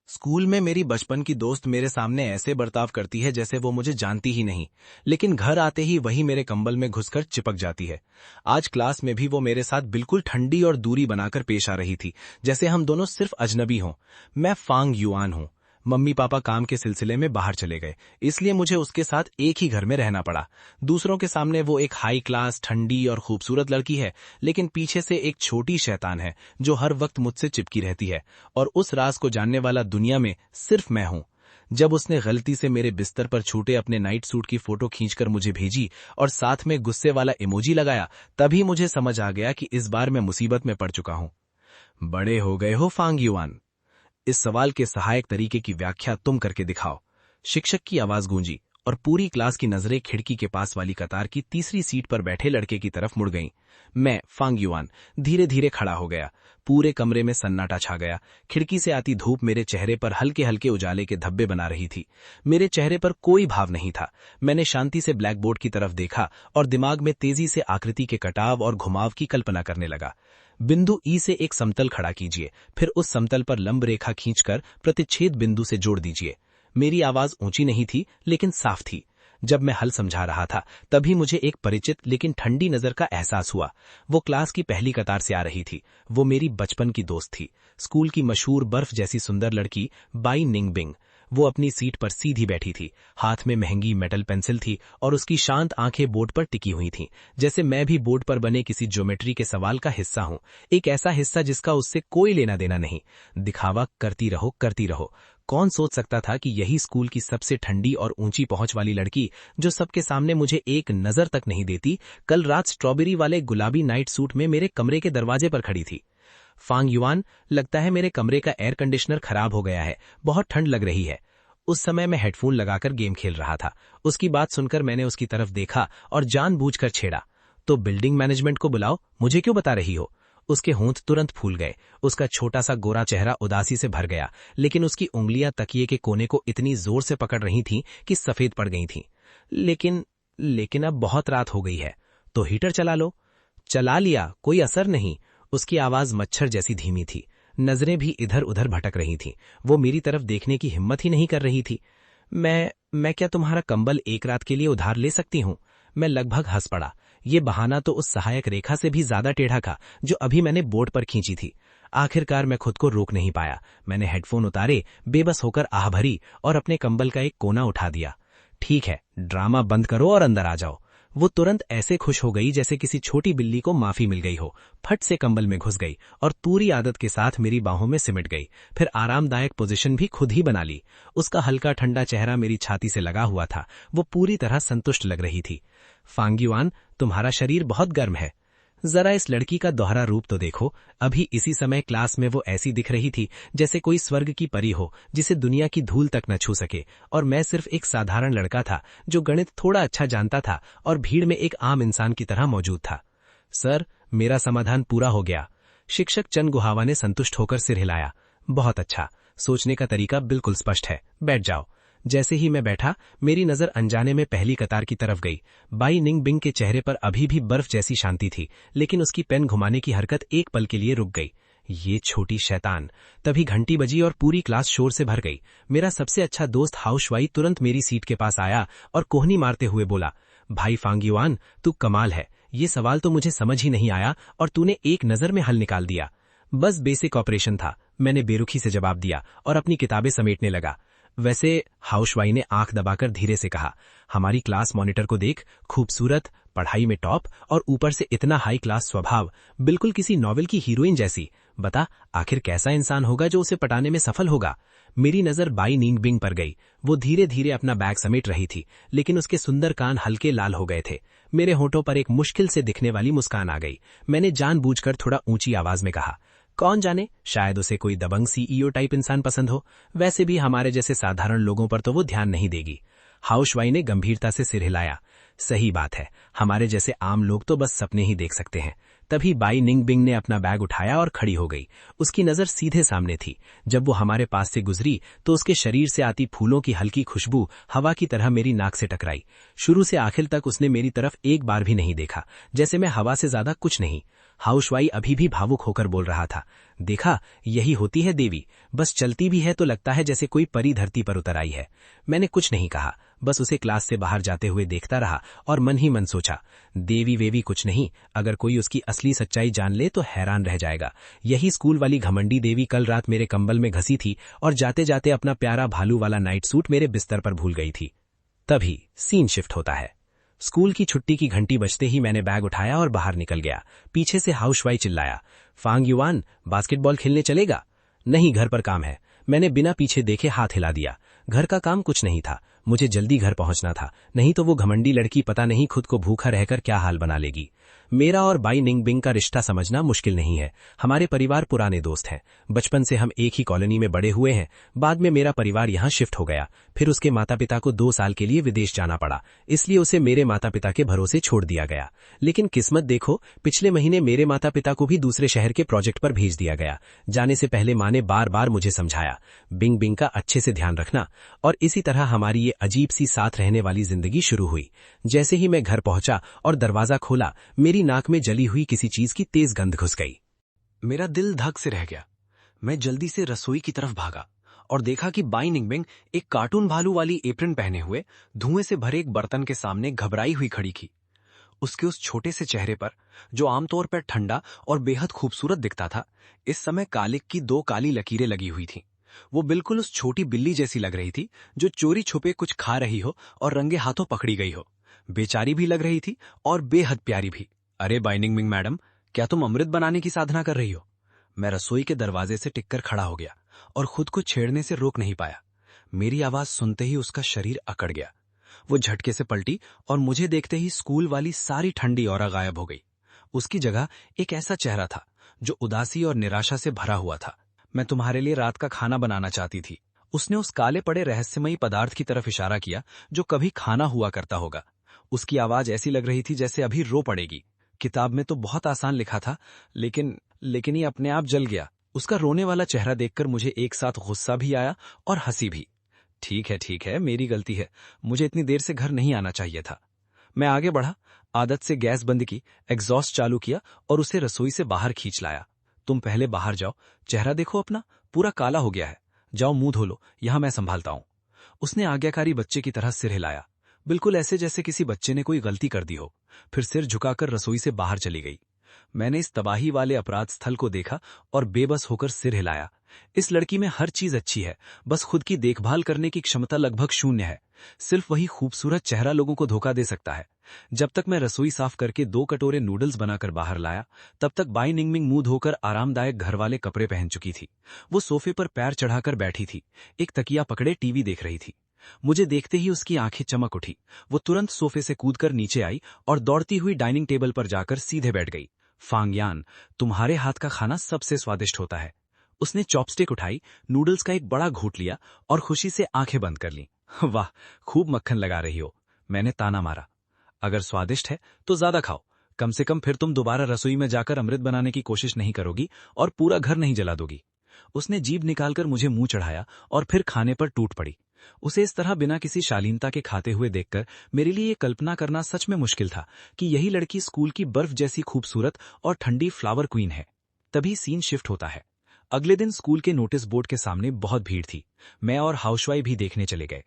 School में मेरी बचपन की दोस्त मेरे सामने ऐसे बर्ताव करती है जैसे वो मुझे जानती ही नहीं, लेकिन घर आते ही वही मेरे कंबल में घुसकर चिपक जाती है। आज क्लास में भी वो मेरे साथ बिल्कुल ठंडी और दूरी बनाकर पेश आ रही थी, जैसे हम दोनों सिर्फ अजनबी हों। मैं फांग युआन हूं। मम्मी पापा काम के सिलसिले में बाहर चले गए, इसलिए मुझे उसके साथ एक ही घर में रहना पड़ा। दूसरों के सामने वो एक हाई क्लास, ठंडी और खूबसूरत लड़की है, लेकिन पीछे से एक छोटी शैतान है जो हर वक्त मुझसे चिपकी रहती है, और उस राज को जानने वाला दुनिया में सिर्फ मैं हूं। जब उसने गलती से मेरे बिस्तर पर छूटे अपने नाइट सूट की फोटो खींचकर मुझे भेजी और साथ में गुस्से वाला इमोजी लगाया, तभी मुझे समझ आ गया कि इस बार मैं मुसीबत में पड़ चुका हूं। बड़े हो गए हो फांग युआन? इस सवाल के सहायक तरीके की व्याख्या तुम करके दिखाओ। शिक्षक की आवाज गूंजी और पूरी क्लास की नजरें खिड़की के पास वाली कतार की तीसरी सीट पर बैठे लड़के की तरफ मुड़ गईं। मैं फांग युआन धीरे धीरे खड़ा हो गया। पूरे कमरे में सन्नाटा छा गया। खिड़की से आती धूप मेरे चेहरे पर हल्के हल्के उजाले के धब्बे बना रही थी। मेरे चेहरे पर कोई भाव नहीं था। मैंने शांति से ब्लैक बोर्ड की तरफ देखा और दिमाग में तेजी से आकृति के कटाव और घुमाव की कल्पना करने लगा। बिंदु ई से एक समतल खड़ा कीजिए, फिर उस समतल पर लंब रेखा खींचकर प्रतिच्छेद बिंदु से जोड़ दीजिए। मेरी आवाज ऊंची नहीं थी, लेकिन साफ थी। जब मैं हल समझा रहा था, तभी मुझे एक परिचित लेकिन ठंडी नजर का एहसास हुआ। वो क्लास की पहली कतार से आ रही थी। वो मेरी बचपन की दोस्त थी, स्कूल की मशहूर बर्फ जैसी सुंदर लड़की बाई निंगबिंग। वो अपनी सीट पर सीधी बैठी थी। हाथ में महंगी मेटल पेंसिल थी और उसकी शांत आंखें बोर्ड पर टिकी हुई थीं, जैसे मैं भी बोर्ड पर बने किसी ज्योमेट्री के सवाल का हिस्सा हूं। एक ऐसा हिस्सा जिसका उससे कोई लेना देना नहीं। दिखावा करती रहो, करती रहो। कौन सोच सकता था कि यही स्कूल की सबसे ठंडी और ऊंची पहुंच वाली लड़की, जो सबके सामने मुझे एक नजर तक नहीं देती, कल रात स्ट्रॉबेरी वाले गुलाबी नाइट सूट में मेरे कमरे के दरवाजे पर खड़ी थी। फांग युआन, लगता है मेरे कमरे का एयर कंडीशनर खराब हो गया है, बहुत ठंड लग रही है। उस समय मैं हेडफोन लगाकर गेम खेल रहा था। उसकी बात सुनकर मैंने उसकी तरफ देखा और जानबूझकर छेड़ा, तो बिल्डिंग मैनेजमेंट को बुलाओ, मुझे क्यों बता रही हो? उसके होंठ तुरंत फूल गए। उसका छोटा सा गोरा चेहरा उदासी से भर गया, लेकिन उसकी उंगलियां तकिए के कोने को इतनी जोर से पकड़ रही थीं कि सफेद पड़ गई थीं। लेकिन अब बहुत रात हो गई है, तो हीटर चला लो। चला लिया, कोई असर नहीं। उसकी आवाज मच्छर जैसी धीमी थी। नजरें भी इधर उधर भटक रही थीं। वो मेरी तरफ देखने की हिम्मत ही नहीं कर रही थी। मैं क्या तुम्हारा कंबल एक रात के लिए उधार ले सकती हूं? मैं लगभग हंस पड़ा। ये बहाना तो उस सहायक रेखा से भी ज्यादा टेढ़ा था जो अभी मैंने बोर्ड पर खींची थी। आखिरकार मैं खुद को रोक नहीं पाया। मैंने हेडफोन उतारे, बेबस होकर आह भरी और अपने कंबल का एक कोना उठा दिया। ठीक है, ड्रामा बंद करो और अंदर आ जाओ। वो तुरंत ऐसे खुश हो गई जैसे किसी छोटी बिल्ली को माफी मिल गई हो। फट से कंबल में घुस गई और पूरी आदत के साथ मेरी बाहों में सिमट गई। फिर आरामदायक पोजीशन भी खुद ही बना ली। उसका हल्का ठंडा चेहरा मेरी छाती से लगा हुआ था। वो पूरी तरह संतुष्ट लग रही थी। फांग युआन, तुम्हारा शरीर बहुत गर्म है। जरा इस लड़की का दोहरा रूप तो देखो। अभी इसी समय क्लास में वो ऐसी दिख रही थी जैसे कोई स्वर्ग की परी हो जिसे दुनिया की धूल तक न छू सके, और मैं सिर्फ एक साधारण लड़का था जो गणित थोड़ा अच्छा जानता था और भीड़ में एक आम इंसान की तरह मौजूद था। सर, मेरा समाधान पूरा हो गया। शिक्षक चंद गुहावा ने संतुष्ट होकर सिर हिलाया। बहुत अच्छा, सोचने का तरीका बिल्कुल स्पष्ट है, बैठ जाओ। जैसे ही मैं बैठा, मेरी नजर अनजाने में पहली कतार की तरफ गई। बाई निंगबिंग के चेहरे पर अभी भी बर्फ जैसी शांति थी, लेकिन उसकी पेन घुमाने की हरकत एक पल के लिए रुक गई। ये छोटी शैतान। तभी घंटी बजी और पूरी क्लास शोर से भर गई। मेरा सबसे अच्छा दोस्त हाउशवाई तुरंत मेरी सीट के पास आया और कोहनी मारते हुए बोला, भाई फांग युआन, तू कमाल है। ये सवाल तो मुझे समझ ही नहीं आया और तूने एक नजर में हल निकाल दिया। बस बेसिक ऑपरेशन था, मैंने बेरुखी से जवाब दिया और अपनी किताबें समेटने लगा। वैसे, हाउशवाई ने आंख दबाकर धीरे से कहा, हमारी क्लास मॉनिटर को देख, खूबसूरत, पढ़ाई में टॉप और ऊपर से इतना हाई क्लास स्वभाव, बिल्कुल किसी नॉवेल की हीरोइन जैसी। बता, आखिर कैसा इंसान होगा जो उसे पटाने में सफल होगा? मेरी नजर बाई निंगबिंग पर गई। वो धीरे धीरे अपना बैग समेट रही थी, लेकिन उसके सुंदर कान हल्के लाल हो गए थे। मेरे होठों पर एक मुश्किल से दिखने वाली मुस्कान आ गई। मैंने जानबूझकर थोड़ा ऊंची आवाज में कहा, कौन जाने, शायद उसे कोई दबंग सीईओ टाइप इंसान पसंद हो। वैसे भी हमारे जैसे साधारण लोगों पर तो वो ध्यान नहीं देगी। हाउशवाई ने गंभीरता से सिर हिलाया। सही बात है, हमारे जैसे आम लोग तो बस सपने ही देख सकते हैं। तभी बाई निंगबिंग ने अपना बैग उठाया और खड़ी हो गई। उसकी नजर सीधे सामने थी। जब वो हमारे पास से गुजरी तो उसके शरीर से आती फूलों की हल्की खुशबू हवा की तरह मेरी नाक से टकराई। शुरू से आखिर तक उसने मेरी तरफ एक बार भी नहीं देखा, जैसे मैं हवा से ज्यादा कुछ नहीं। हाउशवाई अभी भी भावुक होकर बोल रहा था, देखा, यही होती है देवी, बस चलती भी है तो लगता है जैसे कोई परी धरती पर उतर आई है। मैंने कुछ नहीं कहा, बस उसे क्लास से बाहर जाते हुए देखता रहा और मन ही मन सोचा, देवी वेवी कुछ नहीं, अगर कोई उसकी असली सच्चाई जान ले तो हैरान रह जाएगा। यही स्कूल वाली घमंडी देवी कल रात मेरे कंबल में घसी थी और जाते जाते अपना प्यारा भालू वाला नाइट सूट मेरे बिस्तर पर भूल गई थी। तभी सीन शिफ्ट होता है। स्कूल की छुट्टी की घंटी बजते ही मैंने बैग उठाया और बाहर निकल गया। पीछे से हाउसवाइफ चिल्लाया, फांग युवान, बास्केटबॉल खेलने चलेगा? नहीं, घर पर काम है। मैंने बिना पीछे देखे हाथ हिला दिया। घर का काम कुछ नहीं था, मुझे जल्दी घर पहुंचना था, नहीं तो वो घमंडी लड़की पता नहीं खुद को भूखा रहकर क्या हाल बना लेगी। मेरा और बाई निंगबिंग का रिश्ता समझना मुश्किल नहीं है। हमारे परिवार पुराने दोस्त हैं, बचपन से हम एक ही कॉलोनी में बड़े हुए हैं। बाद में मेरा परिवार यहाँ शिफ्ट हो गया, फिर उसके माता पिता को 2 साल के लिए विदेश जाना पड़ा, इसलिए उसे मेरे माता पिता के भरोसे छोड़ दिया गया। लेकिन किस्मत देखो, पिछले महीने मेरे माता पिता को भी दूसरे शहर के प्रोजेक्ट पर भेज दिया गया। जाने से पहले माँ ने बार बार मुझे समझाया, बिंग बिंग का अच्छे से ध्यान रखना। और इसी तरह हमारी ये अजीब सी साथ रहने वाली जिंदगी शुरू हुई। जैसे ही मैं घर पहुंचा और दरवाजा खोला, मेरी नाक में जली हुई किसी चीज की तेज गंध घुस गई। मेरा दिल धक से रह गया। मैं जल्दी से रसोई की तरफ भागा और देखा कि बाई निंगबिंग एक कार्टून भालू वाली एप्रन पहने हुए धुएं से भरे एक बर्तन के सामने घबराई हुई खड़ी थी। उसके उस छोटे से चेहरे पर, जो आमतौर पर ठंडा और बेहद खूबसूरत दिखता था, इस समय कालिक की 2 काली लकीरें लगी हुई थीं। वो बिल्कुल उस छोटी बिल्ली जैसी लग रही थी जो चोरी छुपे कुछ खा रही हो और रंगे हाथों पकड़ी गई हो। बेचारी भी लग रही थी और बेहद प्यारी भी। अरे बाई निंगबिंग मैडम, क्या तुम अमृत बनाने की साधना कर रही हो? मैं रसोई के दरवाजे से टिककर खड़ा हो गया और खुद को छेड़ने से रोक नहीं पाया। मेरी आवाज सुनते ही उसका शरीर अकड़ गया। वो झटके से पलटी और मुझे देखते ही स्कूल वाली सारी ठंडी औरा गायब हो गई। उसकी जगह एक ऐसा चेहरा था जो उदासी और निराशा से भरा हुआ था। मैं तुम्हारे लिए रात का खाना बनाना चाहती थी। उसने उस काले पड़े रहस्यमयी पदार्थ की तरफ इशारा किया जो कभी खाना हुआ करता होगा। उसकी आवाज ऐसी लग रही थी जैसे अभी रो पड़ेगी। किताब में तो बहुत आसान लिखा था, लेकिन ये अपने आप जल गया। उसका रोने वाला चेहरा देखकर मुझे एक साथ गुस्सा भी आया और हंसी भी। ठीक है, मेरी गलती है। मुझे इतनी देर से घर नहीं आना चाहिए था। मैं आगे बढ़ा, आदत से गैस बंद की, एग्जॉस्ट चालू किया और उसे रसोई से बाहर खींच लाया। तुम पहले बाहर जाओ, चेहरा देखो अपना, पूरा काला हो गया है। जाओ मुंह धो लो, यहां मैं संभालता हूं। उसने आज्ञाकारी बच्चे की तरह सिर हिलाया, बिल्कुल ऐसे जैसे किसी बच्चे ने कोई गलती कर दी हो। फिर सिर झुकाकर रसोई से बाहर चली गई। मैंने इस तबाही वाले अपराध स्थल को देखा और बेबस होकर सिर हिलाया। इस लड़की में हर चीज अच्छी है, बस खुद की देखभाल करने की क्षमता लगभग शून्य है। सिर्फ वही खूबसूरत चेहरा लोगों को धोखा दे सकता है। जब तक मैं रसोई साफ करके 2 कटोरे नूडल्स बनाकर बाहर लाया, तब तक बाई निंगबिंग मुंह धोकर आरामदायक घर वाले कपड़े पहन चुकी थी। वो सोफे पर पैर चढ़ाकर बैठी थी, एक तकिया पकड़े टीवी देख रही थी। मुझे देखते ही उसकी आंखें चमक उठी। वो तुरंत सोफे से कूदकर नीचे आई और दौड़ती हुई डाइनिंग टेबल पर जाकर सीधे बैठ गई। फांगयान, तुम्हारे हाथ का खाना सबसे स्वादिष्ट होता है। उसने चॉपस्टिक उठाई, नूडल्स का एक बड़ा घूंट लिया और खुशी से आंखें बंद कर लीं। वाह, खूब मक्खन लगा रही हो। मैंने ताना मारा। अगर स्वादिष्ट है तो ज्यादा खाओ, कम से कम फिर तुम दोबारा रसोई में जाकर अमृत बनाने की कोशिश नहीं करोगी और पूरा घर नहीं जला दोगी। उसने जीभ निकालकर मुझे मुंह चढ़ाया और फिर खाने पर टूट पड़ी। उसे इस तरह बिना किसी शालीनता के खाते हुए देखकर मेरे लिए ये कल्पना करना सच में मुश्किल था कि यही लड़की स्कूल की बर्फ जैसी खूबसूरत और ठंडी फ्लावर क्वीन है। तभी सीन शिफ्ट होता है। अगले दिन स्कूल के नोटिस बोर्ड के सामने बहुत भीड़ थी। मैं और हाउसवाइफ भी देखने चले गए।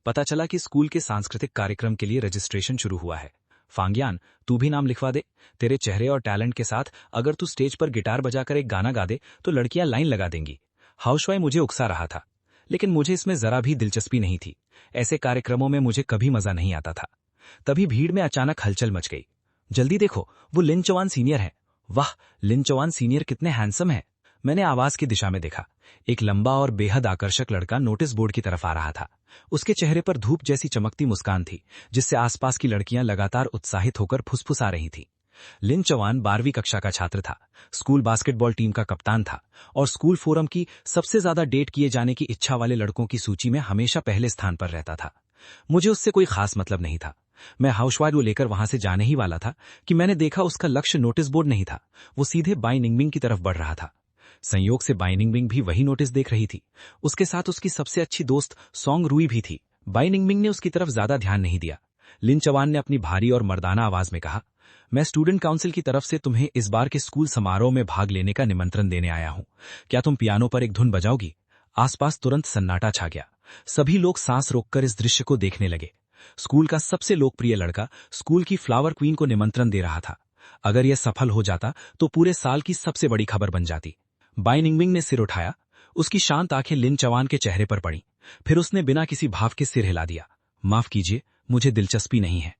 पता चला कि स्कूल के सांस्कृतिक कार्यक्रम के लिए रजिस्ट्रेशन शुरू हुआ है। फांगयान, तू भी नाम लिखवा दे। तेरे चेहरे और टैलेंट के साथ अगर तू स्टेज पर गिटार बजाकर एक गाना गा दे तो लड़कियां लाइन लगा देंगी। हाउसवाइफ मुझे उकसा रहा था, लेकिन मुझे इसमें जरा भी दिलचस्पी नहीं थी। ऐसे कार्यक्रमों में मुझे कभी मजा नहीं आता था। तभी भीड़ में अचानक हलचल मच गई। जल्दी देखो, वो लिन चौहान सीनियर है। वाह, लिन चौहान सीनियर कितने हैंडसम है। मैंने आवाज की दिशा में देखा। एक लंबा और बेहद आकर्षक लड़का नोटिस बोर्ड की तरफ आ रहा था। उसके चेहरे पर धूप जैसी चमकती मुस्कान थी, जिससे आसपास की लड़कियां लगातार उत्साहित होकर फुसफुसा रही थीं। लिन चौहान 12वीं कक्षा का छात्र था, स्कूल बास्केटबॉल टीम का कप्तान था और स्कूल फोरम की सबसे ज्यादा डेट किए जाने की इच्छा वाले लड़कों की सूची में हमेशा पहले स्थान पर रहता था। मुझे उससे कोई खास मतलब नहीं था। मैं हाउसवाइफ को लेकर वहां से जाने ही वाला था कि मैंने देखा उसका लक्ष्य नोटिस बोर्ड नहीं था। वो सीधे बाई निंगबिंग की तरफ बढ़ रहा था। संयोग से बाई निंगबिंग भी वही नोटिस देख रही थी। उसके साथ उसकी सबसे अच्छी दोस्त सोंग रुई भी थी। बाई निंगबिंग ने उसकी तरफ ज्यादा ध्यान नहीं दिया। लिन चौहान ने अपनी भारी और मर्दाना आवाज में कहा, मैं स्टूडेंट काउंसिल की तरफ से तुम्हें इस बार के स्कूल समारोह में भाग लेने का निमंत्रण देने आया हूं। क्या तुम पियानो पर एक धुन बजाओगी? आसपास तुरंत सन्नाटा छा गया। सभी लोग सांस रोककर इस दृश्य को देखने लगे। स्कूल का सबसे लोकप्रिय लड़का स्कूल की फ्लावर क्वीन को निमंत्रण दे रहा था। अगर यह सफल हो जाता तो पूरे साल की सबसे बड़ी खबर बन जाती। बाई निंगमिंग ने सिर उठाया। उसकी शांत आंखें लिन चवान के चेहरे पर पड़ी। फिर उसने बिना किसी भाव के सिर हिला दिया। माफ कीजिए, मुझे दिलचस्पी नहीं है।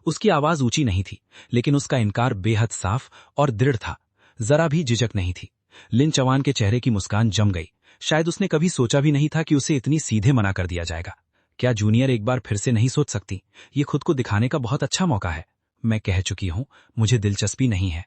उसकी आवाज ऊंची नहीं थी, लेकिन उसका इनकार बेहद साफ और दृढ़ था। जरा भी झिझक नहीं थी। लिन चवान के चेहरे की मुस्कान जम गई। शायद उसने कभी सोचा भी नहीं था कि उसे इतनी सीधे मना कर दिया जाएगा। क्या जूनियर एक बार फिर से नहीं सोच सकती? ये खुद को दिखाने का बहुत अच्छा मौका है। मैं कह चुकी हूं, मुझे दिलचस्पी नहीं है।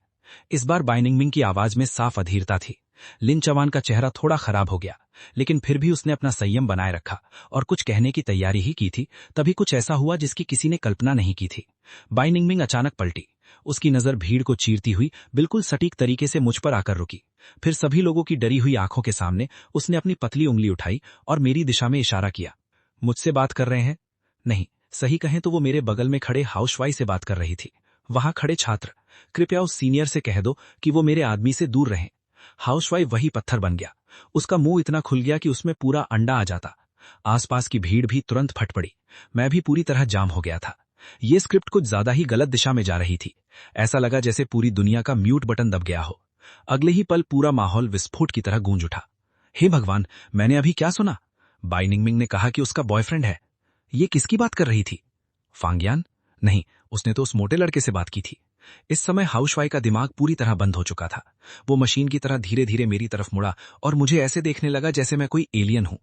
इस बार बाई निंगमिंग की आवाज में साफ अधीरता थी। लिन चवान का चेहरा थोड़ा खराब हो गया, लेकिन फिर भी उसने अपना संयम बनाए रखा और कुछ कहने की तैयारी ही की थी। तभी कुछ ऐसा हुआ जिसकी किसी ने कल्पना नहीं की थी। बाई निंगमिंग अचानक पलटी। उसकी नजर भीड़ को चीरती हुई बिल्कुल सटीक तरीके से मुझ पर आकर रुकी। फिर सभी लोगों की डरी हुई आंखों के सामने उसने अपनी पतली उंगली उठाई और मेरी दिशा में इशारा किया। मुझसे बात कर रहे हैं? नहीं, सही कहें तो वो मेरे बगल में खड़े हाउसवाइफ से बात कर रही थी। वहां खड़े छात्र, कृपया उस सीनियर से कह दो कि वो मेरे आदमी से दूर रहें। हाउसवाइफ वही पत्थर बन गया। उसका मुंह इतना खुल गया कि उसमें पूरा अंडा आ जाता। आसपास की भीड़ भी तुरंत फट पड़ी। मैं भी पूरी तरह जाम हो गया था। ये स्क्रिप्ट कुछ ज्यादा ही गलत दिशा में जा रही थी। ऐसा लगा जैसे पूरी दुनिया का म्यूट बटन दब गया हो। अगले ही पल पूरा माहौल विस्फोट की तरह गूंज उठा। हे भगवान, मैंने अभी क्या सुना? बाई निंगमिंग ने कहा कि उसका बॉयफ्रेंड है। ये किसकी बात कर रही थी? फांग्यान? नहीं, उसने तो उस मोटे लड़के से बात की थी। इस समय हाउसवाइफ का दिमाग पूरी तरह बंद हो चुका था। वो मशीन की तरह धीरे धीरे मेरी तरफ मुड़ा और मुझे ऐसे देखने लगा जैसे मैं कोई एलियन हूं।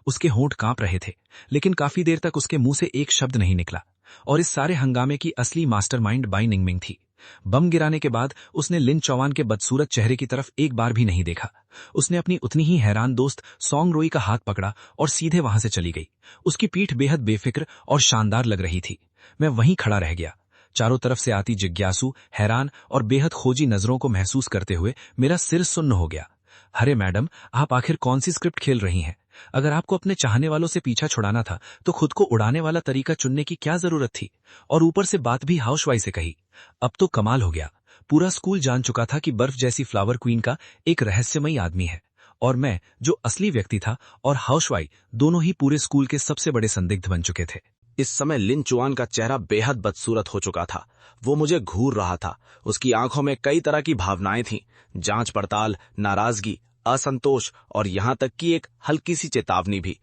उसके होंठ कांप रहे थे, लेकिन काफी देर तक उसके मुंह से एक शब्द नहीं निकला। और इस सारे हंगामे की असली मास्टरमाइंड बाई निंगमिंग थी। बम गिराने के बाद उसने लिन चौहान के बदसूरत चेहरे की तरफ एक बार भी नहीं देखा। उसने अपनी उतनी ही हैरान दोस्त सॉन्ग रोई का हाथ पकड़ा और सीधे वहां से चली गई। उसकी पीठ बेहद बेफिक्र और शानदार लग रही थी। मैं वहीं खड़ा रह गया, चारों तरफ से आती जिज्ञासु, हैरान और बेहद खोजी नजरों को महसूस करते हुए मेरा सिर सुन्न हो गया। अरे मैडम, आप आखिर कौन सी स्क्रिप्ट खेल रही हैं? अगर आपको अपने चाहने वालों से पीछा छुड़ाना था तो खुद को उड़ाने वाला तरीका चुनने की क्या जरूरत थी? और ऊपर से बात भी हाउसवाइफ से कही। अब तो कमाल हो गया। पूरा स्कूल जान चुका था कि बर्फ जैसी फ्लावर क्वीन का एक रहस्यमयी आदमी है, और मैं जो असली व्यक्ति था और हाउसवाइफ दोनों ही पूरे स्कूल के सबसे बड़े संदिग्ध बन चुके थे। इस समय लिन चुआन का चेहरा बेहद बदसूरत हो चुका था। वो मुझे घूर रहा था। उसकी आंखों में कई तरह की भावनाएं थीं, जांच पड़ताल, नाराजगी, असंतोष और यहां तक कि एक हल्की सी चेतावनी भी।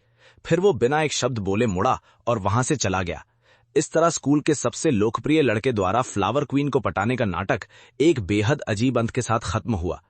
फिर वो बिना एक शब्द बोले मुड़ा और वहां से चला गया। इस तरह स्कूल के सबसे लोकप्रिय लड़के द्वारा फ्लावर क्वीन को पटाने का नाटक एक बेहद अजीब अंत के साथ खत्म हुआ।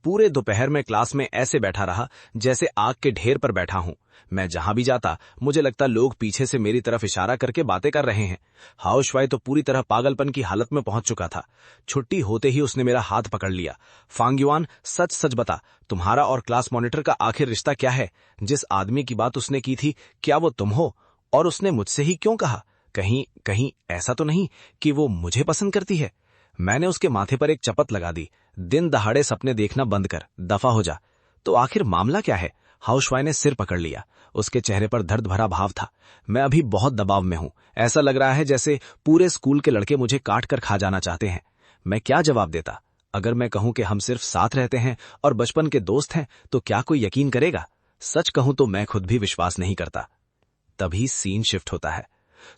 पूरे दोपहर में क्लास में ऐसे बैठा रहा जैसे आग के ढेर पर बैठा हूं। मैं जहां भी जाता मुझे लगता लोग पीछे से मेरी तरफ इशारा करके बातें कर रहे हैं। हाउसवाइफ तो पूरी तरह पागलपन की हालत में पहुंच चुका था। छुट्टी होते ही उसने मेरा हाथ पकड़ लिया। फांग्युआन, सच सच बता, तुम्हारा और क्लास मॉनिटर का आखिर रिश्ता क्या है? जिस आदमी की बात उसने की थी, क्या वो तुम हो? और उसने मुझसे ही क्यों कहा? कहीं कहीं ऐसा तो नहीं कि वो मुझे पसंद करती है? मैंने उसके माथे पर एक चपत लगा दी। दिन दहाड़े सपने देखना बंद कर, दफा हो जा। तो आखिर मामला क्या है? हाउसवाइफ ने सिर पकड़ लिया। उसके चेहरे पर दर्द भरा भाव था। मैं अभी बहुत दबाव में हूं। ऐसा लग रहा है जैसे पूरे स्कूल के लड़के मुझे काट कर खा जाना चाहते हैं। मैं क्या जवाब देता? अगर मैं कहूं कि हम सिर्फ साथ रहते हैं और बचपन के दोस्त हैं, तो क्या कोई यकीन करेगा? सच कहूं तो मैं खुद भी विश्वास नहीं करता। तभी सीन शिफ्ट होता है।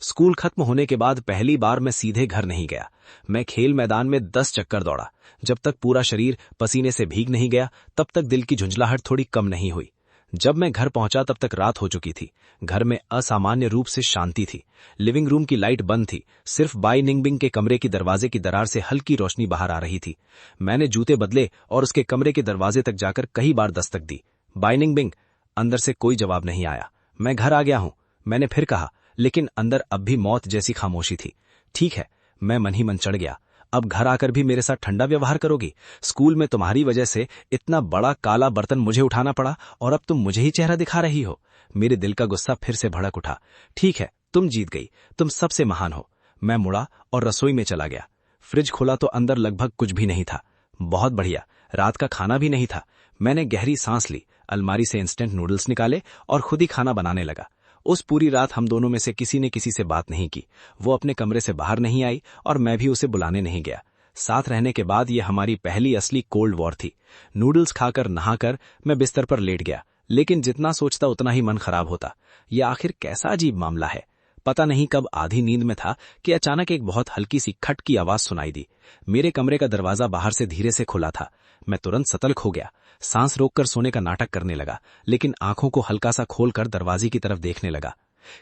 स्कूल खत्म होने के बाद पहली बार मैं सीधे घर नहीं गया। मैं खेल मैदान में 10 चक्कर दौड़ा। जब तक पूरा शरीर पसीने से भीग नहीं गया, तब तक दिल की झुंझलाहट थोड़ी कम नहीं हुई। जब मैं घर पहुंचा तब तक रात हो चुकी थी। घर में असामान्य रूप से शांति थी। लिविंग रूम की लाइट बंद थी। सिर्फ बाई निंगमिंग के कमरे की दरवाजे की दरार से हल्की रोशनी बाहर आ रही थी। मैंने जूते बदले और उसके कमरे के दरवाजे तक जाकर कई बार दस्तक दी। बाई निंगमिंग। अंदर से कोई जवाब नहीं आया। मैं घर आ गया हूं, मैंने फिर कहा, लेकिन अंदर अब भी मौत जैसी खामोशी थी। ठीक है, मैं मन ही मन चढ़ गया। अब घर आकर भी मेरे साथ ठंडा व्यवहार करोगी? स्कूल में तुम्हारी वजह से इतना बड़ा काला बर्तन मुझे उठाना पड़ा और अब तुम मुझे ही चेहरा दिखा रही हो। मेरे दिल का गुस्सा फिर से भड़क उठा। ठीक है, तुम जीत गई, तुम सबसे महान हो। मैं मुड़ा और रसोई में चला गया। फ्रिज खोला तो अंदर लगभग कुछ भी नहीं था। बहुत बढ़िया, रात का खाना भी नहीं था। मैंने गहरी सांस ली, अलमारी से इंस्टेंट नूडल्स निकाले और खुद ही खाना बनाने लगा। उस पूरी रात हम दोनों में से किसी ने किसी से बात नहीं की। वो अपने कमरे से बाहर नहीं आई और मैं भी उसे बुलाने नहीं गया। साथ रहने के बाद ये हमारी पहली असली कोल्ड वॉर थी। नूडल्स खाकर नहाकर मैं बिस्तर पर लेट गया, लेकिन जितना सोचता उतना ही मन खराब होता। यह आखिर कैसा अजीब मामला है। पता नहीं कब आधी नींद में था कि अचानक एक बहुत हल्की सी खट की आवाज सुनाई दी। मेरे कमरे का दरवाजा बाहर से धीरे से खुला था। मैं तुरंत सतर्क हो गया, सांस रोककर सोने का नाटक करने लगा, लेकिन आंखों को हल्का सा खोलकर दरवाजे की तरफ देखने लगा।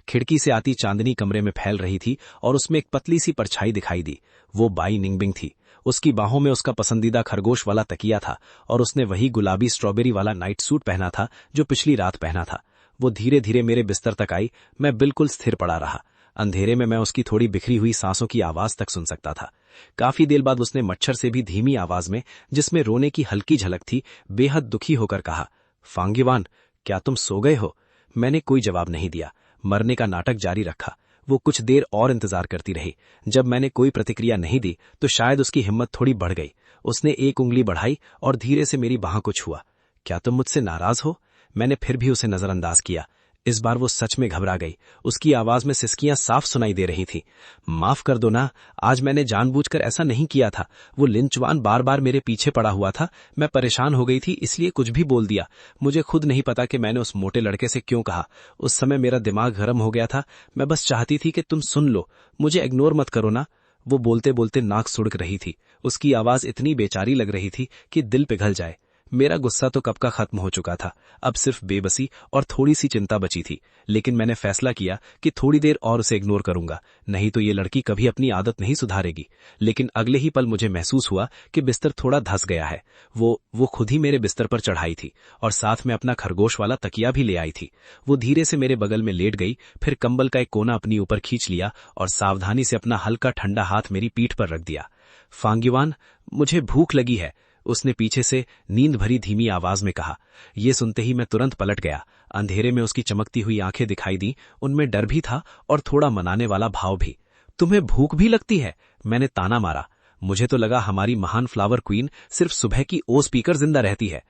खिड़की से आती चांदनी कमरे में फैल रही थी और उसमें एक पतली सी परछाई दिखाई दी। वो बाई निंगबिंग थी। उसकी बाहों में उसका पसंदीदा खरगोश वाला तकिया था और उसने वही गुलाबी स्ट्रॉबेरी वाला नाइट सूट पहना था जो पिछली रात पहना था। वो धीरे धीरे मेरे बिस्तर तक आई। मैं बिल्कुल स्थिर पड़ा रहा। अंधेरे में मैं उसकी थोड़ी बिखरी हुई सांसों की आवाज तक सुन सकता था। काफी देर बाद उसने मच्छर से भी धीमी आवाज में, जिसमें रोने की हल्की झलक थी, बेहद दुखी होकर कहा, फांगीवान, क्या तुम सो गए हो? मैंने कोई जवाब नहीं दिया, मरने का नाटक जारी रखा। वो कुछ देर और इंतजार करती रही। जब मैंने कोई प्रतिक्रिया नहीं दी तो शायद उसकी हिम्मत थोड़ी बढ़ गई। उसने एक उंगली बढ़ाई और धीरे से मेरी बाह को छुआ। क्या तुम मुझसे नाराज हो? मैंने फिर भी उसे नजरअंदाज किया। इस बार वो सच में घबरा गई। उसकी आवाज में सिसकियां साफ सुनाई दे रही थी। माफ कर दो ना, आज मैंने जानबूझकर ऐसा नहीं किया था। वो लिंचवान बार बार मेरे पीछे पड़ा हुआ था। मैं परेशान हो गई थी, इसलिए कुछ भी बोल दिया। मुझे खुद नहीं पता कि मैंने उस मोटे लड़के से क्यों कहा। उस समय मेरा दिमाग गर्म हो गया था। मैं बस चाहती थी कि तुम सुन लो, मुझे इग्नोर मत करो ना। वो बोलते बोलते नाक सुड़क रही थी। उसकी आवाज इतनी बेचारी लग रही थी कि दिल पिघल जाए। मेरा गुस्सा तो कब का खत्म हो चुका था। अब सिर्फ बेबसी और थोड़ी सी चिंता बची थी। लेकिन मैंने फैसला किया कि थोड़ी देर और उसे इग्नोर करूंगा, नहीं तो ये लड़की कभी अपनी आदत नहीं सुधारेगी। लेकिन अगले ही पल मुझे महसूस हुआ कि बिस्तर थोड़ा धंस गया है। वो खुद ही मेरे बिस्तर पर चढ़ाई थी और साथ में अपना खरगोश वाला तकिया भी ले आई थी। वो धीरे से मेरे बगल में लेट गई, फिर कंबल का एक कोना अपनी ऊपर खींच लिया और सावधानी से अपना हल्का ठंडा हाथ मेरी पीठ पर रख दिया। फांगीवान, मुझे भूख लगी है, उसने पीछे से नींद भरी धीमी आवाज में कहा। ये सुनते ही मैं तुरंत पलट गया। अंधेरे में उसकी चमकती हुई आंखें दिखाई दी। उनमें डर भी था और थोड़ा मनाने वाला भाव भी। तुम्हें भूख भी लगती है? मैंने ताना मारा। मुझे तो लगा हमारी महान फ्लावर क्वीन सिर्फ सुबह की ओस पीकर जिंदा रहती है।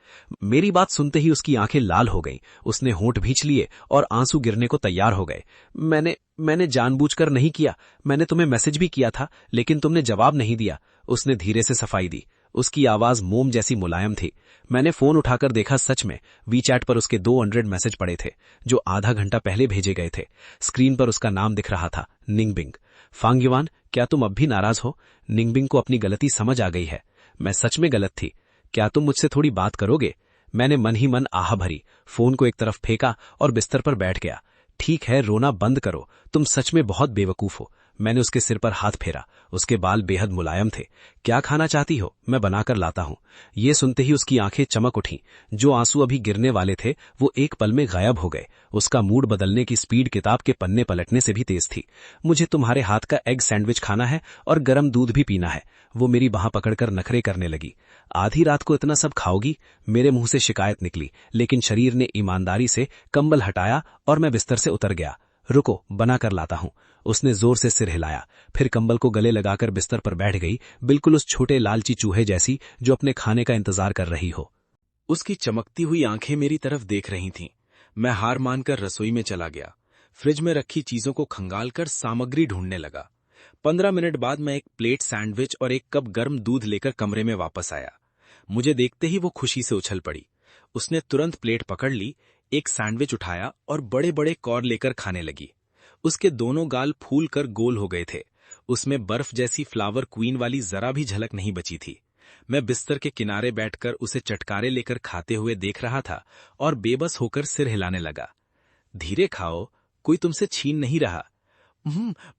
मेरी बात सुनते ही उसकी आंखें लाल हो गईं। उसने होंठ भींच लिए और आंसू गिरने को तैयार हो गए। मैंने जानबूझकर नहीं किया। मैंने तुम्हें मैसेज भी किया था, लेकिन तुमने जवाब नहीं दिया। उसने धीरे से सफाई दी। उसकी आवाज मोम जैसी मुलायम थी। मैंने फोन उठाकर देखा, सच में वीचैट पर उसके 200 मैसेज पड़े थे जो आधा घंटा पहले भेजे गए थे। स्क्रीन पर उसका नाम दिख रहा था, निंगबिंग। फांगीवान, क्या तुम अब भी नाराज हो? निंगबिंग को अपनी गलती समझ आ गई है। मैं सच में गलत थी। क्या तुम मुझसे थोड़ी बात करोगे? मैंने मन ही मन आह भरी, फोन को एक तरफ फेंका और बिस्तर पर बैठ गया। ठीक है, रोना बंद करो, तुम सच में बहुत बेवकूफ हो। मैंने उसके सिर पर हाथ फेरा। उसके बाल बेहद मुलायम थे। क्या खाना चाहती हो? मैं बनाकर लाता हूं। ये सुनते ही उसकी आंखें चमक उठीं। जो आंसू अभी गिरने वाले थे वो एक पल में गायब हो गए। उसका मूड बदलने की स्पीड किताब के पन्ने पलटने से भी तेज थी। मुझे तुम्हारे हाथ का एग सैंडविच खाना है और गर्म दूध भी पीना है। वो मेरी बाह पकड़कर नखरे करने लगी। आधी रात को इतना सब खाओगी? मेरे मुंह से शिकायत निकली, लेकिन शरीर ने ईमानदारी से कंबल हटाया और मैं बिस्तर से उतर गया। रुको, बना कर लाता हूं। उसने जोर से सिर हिलाया, फिर कंबल को गले लगाकर बिस्तर पर बैठ गई, बिल्कुल उस छोटे लालची चूहे जैसी जो अपने खाने का इंतजार कर रही हो। उसकी चमकती हुई आंखें मेरी तरफ देख रही थीं। मैं हार मानकर रसोई में चला गया। फ्रिज में रखी चीजों को खंगालकर सामग्री ढूंढने लगा। 15 मिनट बाद मैं एक प्लेट सैंडविच और एक कप गर्म दूध लेकर कमरे में वापस आया। मुझे देखते ही वो खुशी से उछल पड़ी। उसने तुरंत प्लेट पकड़ ली, एक सैंडविच उठाया और बड़े बड़े कौर लेकर खाने लगी। उसके दोनों गाल फूल कर गोल हो गए थे। उसमें बर्फ जैसी फ्लावर क्वीन वाली जरा भी झलक नहीं बची थी। मैं बिस्तर के किनारे बैठकर उसे चटकारे लेकर खाते हुए देख रहा था और बेबस होकर सिर हिलाने लगा। धीरे खाओ, कोई तुमसे छीन नहीं रहा।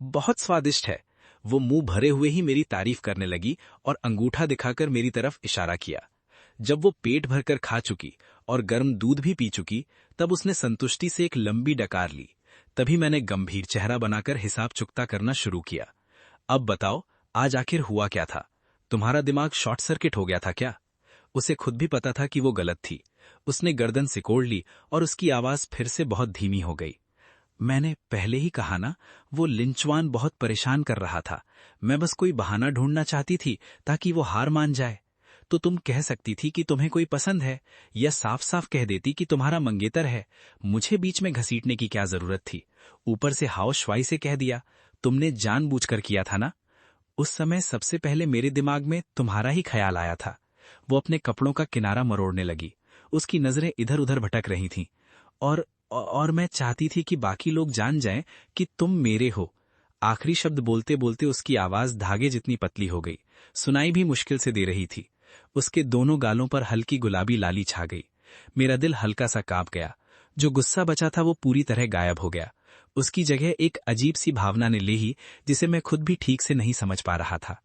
बहुत स्वादिष्ट है। वो मुंह भरे हुए ही मेरी तारीफ करने लगी और अंगूठा दिखाकर मेरी तरफ इशारा किया। जब वो पेट भरकर खा चुकी और गर्म दूध भी पी चुकी, तब उसने संतुष्टि से एक लंबी डकार ली। तभी मैंने गंभीर चेहरा बनाकर हिसाब चुकता करना शुरू किया। अब बताओ, आज आखिर हुआ क्या था? तुम्हारा दिमाग शॉर्ट सर्किट हो गया था क्या? उसे खुद भी पता था कि वो गलत थी। उसने गर्दन सिकोड़ ली और उसकी आवाज फिर से बहुत धीमी हो गई। मैंने पहले ही कहा ना, वो लिंचवान बहुत परेशान कर रहा था। मैं बस कोई बहाना ढूंढना चाहती थी ताकि वो हार मान जाए। तो तुम कह सकती थी कि तुम्हें कोई पसंद है, या साफ साफ कह देती कि तुम्हारा मंगेतर है। मुझे बीच में घसीटने की क्या जरूरत थी? ऊपर से हाउस श्वाई से कह दिया। तुमने जानबूझकर किया था ना? उस समय सबसे पहले मेरे दिमाग में तुम्हारा ही ख्याल आया था। वो अपने कपड़ों का किनारा मरोड़ने लगी। उसकी नजरें इधर उधर भटक रही थीं। और मैं चाहती थी कि बाकी लोग जान जाएं कि तुम मेरे हो। आखिरी शब्द बोलते बोलते उसकी आवाज धागे जितनी पतली हो गई, सुनाई भी मुश्किल से दे रही थी। उसके दोनों गालों पर हल्की गुलाबी लाली छा गई। मेरा दिल हल्का सा कांप गया। जो गुस्सा बचा था वो पूरी तरह गायब हो गया। उसकी जगह एक अजीब सी भावना ने ले ही, जिसे मैं खुद भी ठीक से नहीं समझ पा रहा था।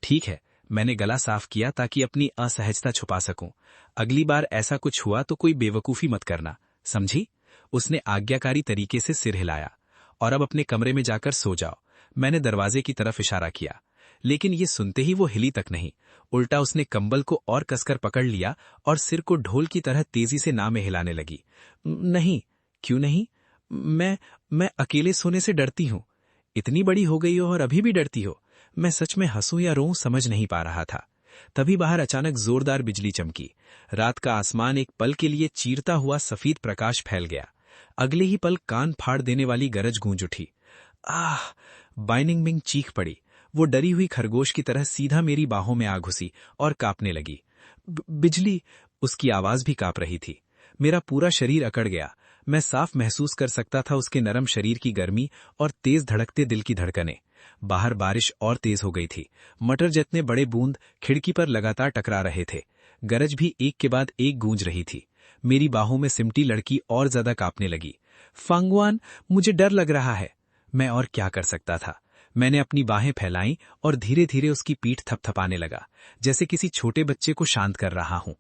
ठीक है, मैंने गला साफ किया ताकि अपनी असहजता छुपा सकूं। अगली बार ऐसा कुछ हुआ तो कोई बेवकूफी मत करना, समझी? उसने आज्ञाकारी तरीके से सिर हिलाया। और अब अपने कमरे में जाकर सो जाओ। मैंने दरवाजे की तरफ इशारा किया, लेकिन ये सुनते ही वो हिली तक नहीं। उल्टा उसने कंबल को और कसकर पकड़ लिया और सिर को ढोल की तरह तेजी से ना में हिलाने लगी। नहीं। क्यों नहीं? मैं अकेले सोने से डरती हूं। इतनी बड़ी हो गई हो और अभी भी डरती हो? मैं सच में हंसूं या रोऊं समझ नहीं पा रहा था। तभी बाहर अचानक जोरदार बिजली चमकी। रात का आसमान एक पल के लिए चीरता हुआ सफेद प्रकाश फैल गया। अगले ही पल कान फाड़ देने वाली गरज गूंज उठी। आह! बाइनिंग मिंग चीख पड़ी। वो डरी हुई खरगोश की तरह सीधा मेरी बाहों में आ घुसी और कांपने लगी। बिजली! उसकी आवाज भी कांप रही थी। मेरा पूरा शरीर अकड़ गया। मैं साफ महसूस कर सकता था उसके नरम शरीर की गर्मी और तेज धड़कते दिल की धड़कनें। बाहर बारिश और तेज हो गई थी। मटर जितने बड़े बूंद खिड़की पर लगातार टकरा रहे थे। गरज भी एक के बाद एक गूंज रही थी। मेरी बाहों में सिमटी लड़की और ज्यादा कांपने लगी। फांगवान, मुझे डर लग रहा है। मैं और क्या कर सकता था? मैंने अपनी बाहें फैलाईं और धीरे धीरे उसकी पीठ थपथपाने लगा, जैसे किसी छोटे बच्चे को शांत कर रहा हूं।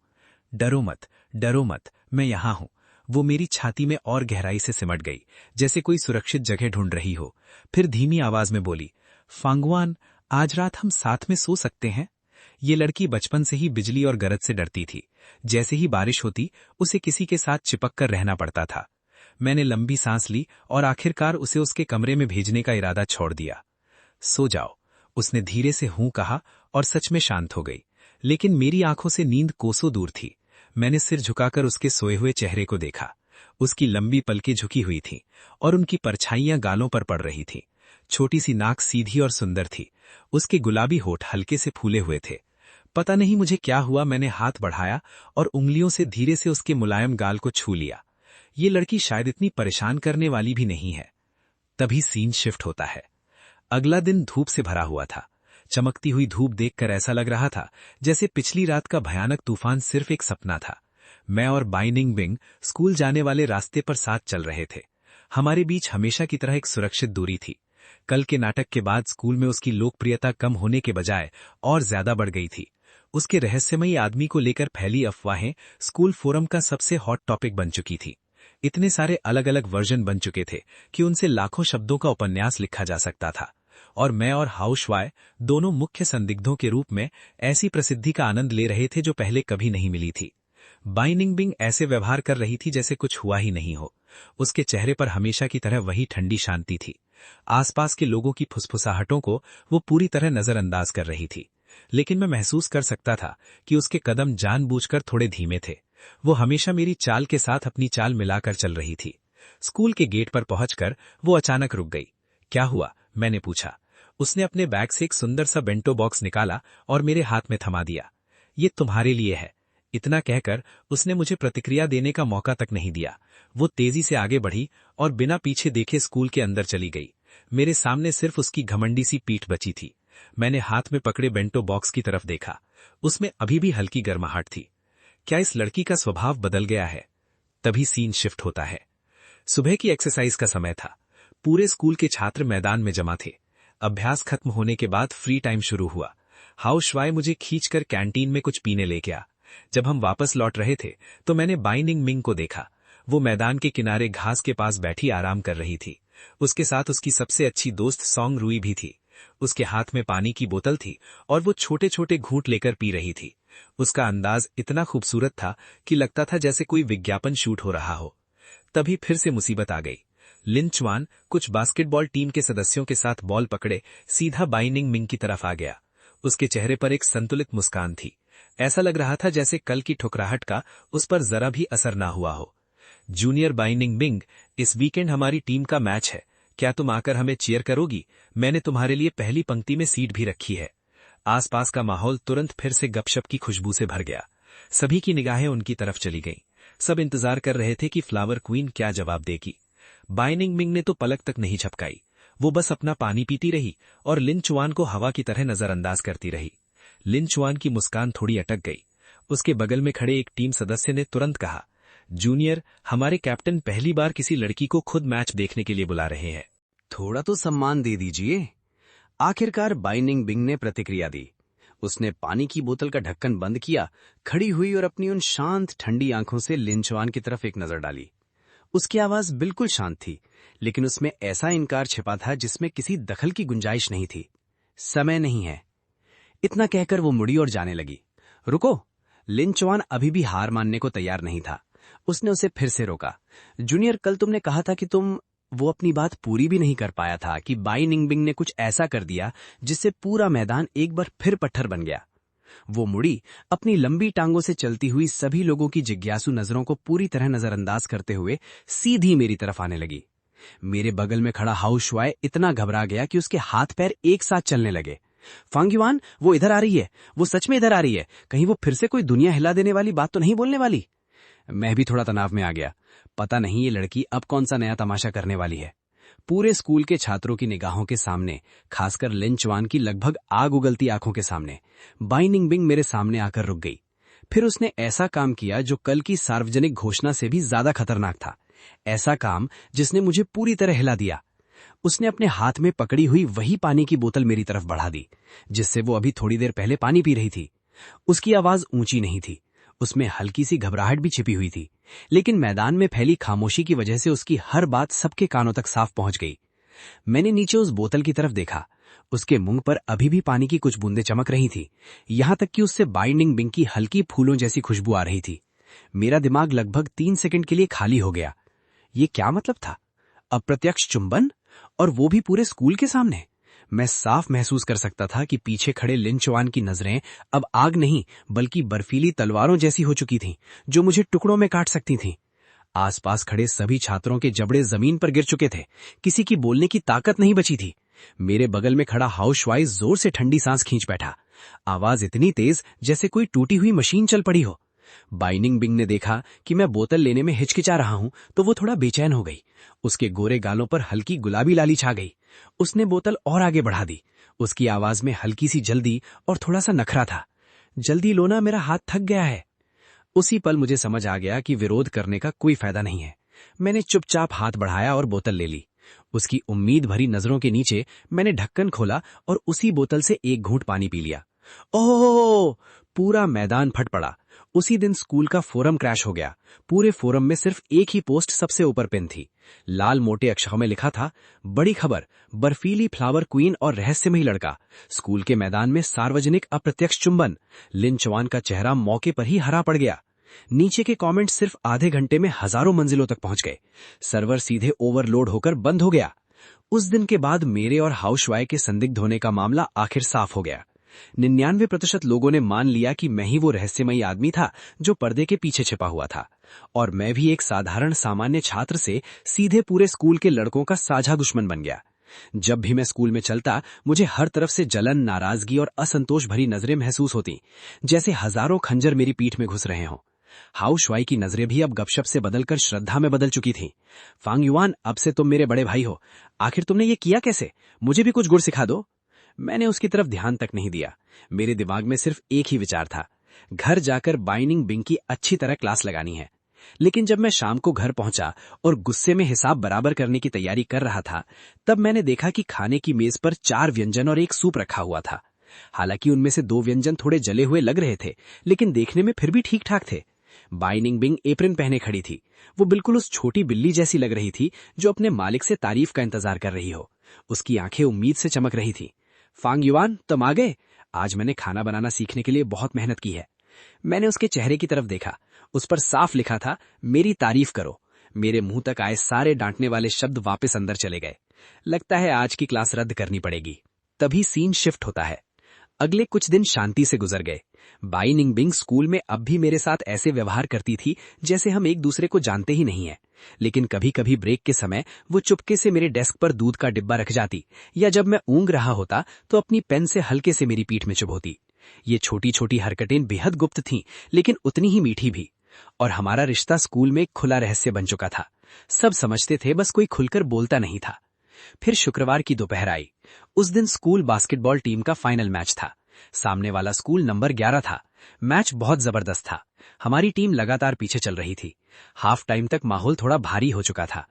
डरो मत, मैं यहां हूं। वो मेरी छाती में और गहराई से सिमट गई, जैसे कोई सुरक्षित जगह ढूंढ रही हो। फिर धीमी आवाज में बोली, फांगवान, आज रात हम साथ में सो सकते हैं? ये लड़की बचपन से ही बिजली और गरज से डरती थी। जैसे ही बारिश होती, उसे किसी के साथ चिपक कर रहना पड़ता था। मैंने लंबी सांस ली और आखिरकार उसे उसके कमरे में भेजने का इरादा छोड़ दिया। सो जाओ, उसने धीरे से हूं कहा और सच में शांत हो गई। लेकिन मेरी आंखों से नींद कोसों दूर थी। मैंने सिर झुकाकर उसके सोए हुए चेहरे को देखा। उसकी लंबी पलकें झुकी हुई थीं और उनकी परछाइयां गालों पर पड़ रही थीं। छोटी सी नाक सीधी और सुंदर थी। उसके गुलाबी होठ हल्के से फूले हुए थे। पता नहीं मुझे क्या हुआ, मैंने हाथ बढ़ाया और उंगलियों से धीरे से उसके मुलायम गाल को छू लिया। ये लड़की शायद इतनी परेशान करने वाली भी नहीं है। तभी सीन शिफ्ट होता है। अगला दिन धूप से भरा हुआ था। चमकती हुई धूप देखकर ऐसा लग रहा था जैसे पिछली रात का भयानक तूफान सिर्फ एक सपना था। मैं और बाइनिंग बिंग स्कूल जाने वाले रास्ते पर साथ चल रहे थे। हमारे बीच हमेशा की तरह एक सुरक्षित दूरी थी। कल के नाटक के बाद स्कूल में उसकी लोकप्रियता कम होने के बजाय और ज्यादा बढ़ गई थी। उसके रहस्यमयी आदमी को लेकर फैली अफवाहें स्कूल फोरम का सबसे हॉट टॉपिक बन चुकी थी। इतने सारे अलग अलग वर्जन बन चुके थे कि उनसे लाखों शब्दों का उपन्यास लिखा जा सकता था। और मैं और हाउसवाई दोनों मुख्य संदिग्धों के रूप में ऐसी प्रसिद्धि का आनंद ले रहे थे जो पहले कभी नहीं मिली थी। बाइनिंग बिंग ऐसे व्यवहार कर रही थी जैसे कुछ हुआ ही नहीं हो। उसके चेहरे पर हमेशा की तरह वही ठंडी शांति थी। आसपास के लोगों की फुसफुसाहटों को वो पूरी तरह नजरअंदाज कर रही थी। लेकिन मैं महसूस कर सकता था कि उसके कदम जानबूझकर थोड़े धीमे थे। वो हमेशा मेरी चाल के साथ अपनी चाल मिलाकर चल रही थी। स्कूल के गेट पर पहुंचकर वो अचानक रुक गई। क्या हुआ? मैंने पूछा। उसने अपने बैग से एक सुंदर सा बेंटो बॉक्स निकाला और मेरे हाथ में थमा दिया। ये तुम्हारे लिए है। इतना कहकर उसने मुझे प्रतिक्रिया देने का मौका तक नहीं दिया। वो तेजी से आगे बढ़ी और बिना पीछे देखे स्कूल के अंदर चली गई। मेरे सामने सिर्फ उसकी घमंडी सी पीठ बची थी। मैंने हाथ में पकड़े बेंटो बॉक्स की तरफ देखा। उसमें अभी भी हल्की गर्माहट थी। क्या इस लड़की का स्वभाव बदल गया है? तभी सीन शिफ्ट होता है। सुबह की एक्सरसाइज का समय था। पूरे स्कूल के छात्र मैदान में जमा थे। अभ्यास खत्म होने के बाद फ्री टाइम शुरू हुआ। हाउसवाई मुझे खींचकर कैंटीन में कुछ पीने ले गया। जब हम वापस लौट रहे थे तो मैंने बाइनिंग मिंग को देखा। वो मैदान के किनारे घास के पास बैठी आराम कर रही थी। उसके साथ उसकी सबसे अच्छी दोस्त सॉन्ग रूई भी थी। उसके हाथ में पानी की बोतल थी और वो छोटे छोटे घूंट लेकर पी रही थी। उसका अंदाज इतना खूबसूरत था कि लगता था जैसे कोई विज्ञापन शूट हो रहा हो। तभी फिर से मुसीबत आ गई। लिंचवान कुछ बास्केटबॉल टीम के सदस्यों के साथ बॉल पकड़े सीधा बाइनिंग मिंग की तरफ आ गया। उसके चेहरे पर एक संतुलित मुस्कान थी। ऐसा लग रहा था जैसे कल की ठुकराहट का उस पर जरा भी असर ना हुआ हो। जूनियर बाइनिंग मिंग, इस वीकेंड हमारी टीम का मैच है। क्या तुम आकर हमें चीयर करोगी? मैंने तुम्हारे लिए पहली पंक्ति में सीट भी रखी है। आसपास का माहौल तुरंत फिर से गपशप की खुशबू से भर गया। सभी की निगाहें उनकी तरफ चली गईं। सब इंतजार कर रहे थे कि फ्लावर क्वीन क्या जवाब देगी। बाइनिंग मिंग ने तो पलक तक नहीं झपकाई। वो बस अपना पानी पीती रही और लिन चुआन को हवा की तरह नजरअंदाज करती रही। लिन चुआन की मुस्कान थोड़ी अटक गई। उसके बगल में खड़े एक टीम सदस्य ने तुरंत कहा, जूनियर, हमारे कैप्टन पहली बार किसी लड़की को खुद मैच देखने के लिए बुला रहे हैं। थोड़ा तो सम्मान दे दीजिए। आखिरकार बाइनिंग बिंग ने प्रतिक्रिया दी। उसने पानी की बोतल का ढक्कन बंद किया, खड़ी हुई और अपनी उन शांत ठंडी आंखों से लिन चुआन की तरफ एक नजर डाली। उसकी आवाज बिल्कुल शांत थी, लेकिन उसमें ऐसा इनकार छिपा था जिसमें किसी दखल की गुंजाइश नहीं थी। समय नहीं है, इतना कहकर वो मुड़ी और जाने लगी। रुको। लिन चुआन अभी भी हार मानने को तैयार नहीं था। उसने उसे फिर से रोका। जूनियर, कल तुमने कहा था कि तुम... वो अपनी बात पूरी भी नहीं कर पाया था कि बाई निंगबिंग ने कुछ ऐसा कर दिया जिससे पूरा मैदान एक बार फिर पत्थर बन गया। वो मुड़ी, अपनी लंबी टांगों से चलती हुई सभी लोगों की जिज्ञासु नजरों को पूरी तरह नजरअंदाज करते हुए सीधी मेरी तरफ आने लगी। मेरे बगल में खड़ा हाउशवाई इतना घबरा गया कि उसके हाथ पैर एक साथ चलने लगे। फांग्युआन, वो इधर आ रही है, वो सच में इधर आ रही है। कहीं वो फिर से कोई दुनिया हिला देने वाली बात तो नहीं बोलने वाली? मैं भी थोड़ा तनाव में आ गया। पता नहीं ये लड़की अब कौन सा नया तमाशा करने वाली है। पूरे स्कूल के छात्रों की निगाहों के सामने, खासकर लिन चुआन की लगभग आग उगलती आंखों के सामने, बाई निंगबिंग मेरे सामने आकर रुक गई। फिर उसने ऐसा काम किया जो कल की सार्वजनिक घोषणा से भी ज्यादा खतरनाक था। ऐसा काम जिसने मुझे पूरी तरह हिला दिया। उसने अपने हाथ में पकड़ी हुई वही पानी की बोतल मेरी तरफ बढ़ा दी, जिससे वो अभी थोड़ी देर पहले पानी पी रही थी। उसकी आवाज ऊंची नहीं थी, उसमें हल्की सी घबराहट भी छिपी हुई थी, लेकिन मैदान में फैली खामोशी की वजह से उसकी हर बात सबके कानों तक साफ पहुंच गई। मैंने नीचे उस बोतल की तरफ देखा। उसके मुंह पर अभी भी पानी की कुछ बूंदें चमक रही थी, यहां तक कि उससे बाइंडिंग बिंग की हल्की फूलों जैसी खुशबू आ रही थी। मेरा दिमाग लगभग 3 सेकंड के लिए खाली हो गया। ये क्या मतलब था? अप्रत्यक्ष चुंबन, और वो भी पूरे स्कूल के सामने। मैं साफ महसूस कर सकता था कि पीछे खड़े लिन चुआन की नजरें अब आग नहीं बल्कि बर्फीली तलवारों जैसी हो चुकी थीं, जो मुझे टुकड़ों में काट सकती थीं। आसपास खड़े सभी छात्रों के जबड़े जमीन पर गिर चुके थे। किसी की बोलने की ताकत नहीं बची थी। मेरे बगल में खड़ा हाउसवाइफ जोर से ठंडी सांस खींच बैठा। आवाज इतनी तेज जैसे कोई टूटी हुई मशीन चल पड़ी हो। बाइनिंग बिंग ने देखा कि मैं बोतल लेने में हिचकिचा रहा हूं, तो वो थोड़ा बेचैन हो गई। उसके गोरे गालों पर हल्की गुलाबी लाली छा गई। उसने बोतल और आगे बढ़ा दी। उसकी आवाज में हल्की सी जल्दी और थोड़ा सा नखरा था। जल्दी लो ना, मेरा हाथ थक गया है। उसी पल मुझे समझ आ गया कि विरोध करने का कोई फायदा नहीं है। मैंने चुपचाप हाथ बढ़ाया और बोतल ले ली। उसकी उम्मीद भरी नजरों के नीचे मैंने ढक्कन खोला और उसी बोतल से एक घूंट पानी पी लिया। ओह! पूरा मैदान फट पड़ा। उसी दिन स्कूल का फोरम क्रैश हो गया। पूरे फोरम में सिर्फ एक ही पोस्ट सबसे ऊपर पिन थी। लाल मोटे अक्षरों में लिखा था, बड़ी खबर, बर्फीली फ्लावर क्वीन और रहस्यमयी लड़का, स्कूल के मैदान में सार्वजनिक अप्रत्यक्ष चुंबन। लिन चुआन का चेहरा मौके पर ही हरा पड़ गया। नीचे के कमेंट सिर्फ आधे घंटे में हजारों मंजिलों तक पहुंच गए। सर्वर सीधे ओवरलोड होकर बंद हो गया। उस दिन के बाद मेरे और हाउसवाई के संदिग्ध होने का मामला आखिर साफ हो गया। 99% लोगों ने मान लिया कि मैं ही वो रहस्यमयी आदमी था जो पर्दे के पीछे छिपा हुआ था, और मैं भी एक साधारण सामान्य छात्र से सीधे पूरे स्कूल के लड़कों का साझा दुश्मन बन गया। जब भी मैं स्कूल में चलता, मुझे हर तरफ से जलन, नाराजगी और असंतोष भरी नजरें महसूस होती, जैसे हजारों खंजर मेरी पीठ में घुस रहे हों। हाउसवाई की नजरें भी अब गपशप से बदलकर श्रद्धा में बदल चुकी थीं। फांग्युआन, अब से तुम मेरे बड़े भाई हो। आखिर तुमने ये किया कैसे? मुझे भी कुछ गुर सिखा दो। मैंने उसकी तरफ ध्यान तक नहीं दिया। मेरे दिमाग में सिर्फ एक ही विचार था, घर जाकर बाइनिंग बिंग की अच्छी तरह क्लास लगानी है। लेकिन जब मैं शाम को घर पहुंचा और गुस्से में हिसाब बराबर करने की तैयारी कर रहा था, तब मैंने देखा कि खाने की मेज पर 4 व्यंजन और एक सूप रखा हुआ था। हालांकि उनमें से 2 व्यंजन थोड़े जले हुए लग रहे थे, लेकिन देखने में फिर भी ठीक ठाक थे। बाइनिंग बिंग एप्रन पहने खड़ी थी। वो बिल्कुल उस छोटी बिल्ली जैसी लग रही थी जो अपने मालिक से तारीफ का इंतजार कर रही हो। उसकी आंखें उम्मीद से चमक रही थी। फांग्युआन, तुम आ गए। आज मैंने खाना बनाना सीखने के लिए बहुत मेहनत की है। मैंने उसके चेहरे की तरफ देखा। उस पर साफ लिखा था, मेरी तारीफ करो। मेरे मुंह तक आए सारे डांटने वाले शब्द वापस अंदर चले गए। लगता है आज की क्लास रद्द करनी पड़ेगी। तभी सीन शिफ्ट होता है। अगले कुछ दिन शांति से गुजर गए। बाई निंगबिंग स्कूल में अब भी मेरे साथ ऐसे व्यवहार करती थी जैसे हम एक दूसरे को जानते ही नहीं है। लेकिन कभी कभी ब्रेक के समय वो चुपके से मेरे डेस्क पर दूध का डिब्बा रख जाती, या जब मैं ऊँग रहा होता तो अपनी पेन से हल्के से मेरी पीठ में चुभोती। ये छोटी छोटी हरकतें बेहद गुप्त थीं, लेकिन उतनी ही मीठी भी। और हमारा रिश्ता स्कूल में एक खुला रहस्य बन चुका था। सब समझते थे, बस कोई खुलकर बोलता नहीं था। फिर शुक्रवार की दोपहर आई। उस दिन स्कूल बास्केटबॉल टीम का फाइनल मैच था। सामने वाला स्कूल नंबर 11 था। मैच बहुत जबरदस्त था। हमारी टीम लगातार पीछे चल रही थी। हाफ टाइम तक माहौल थोड़ा भारी हो चुका था।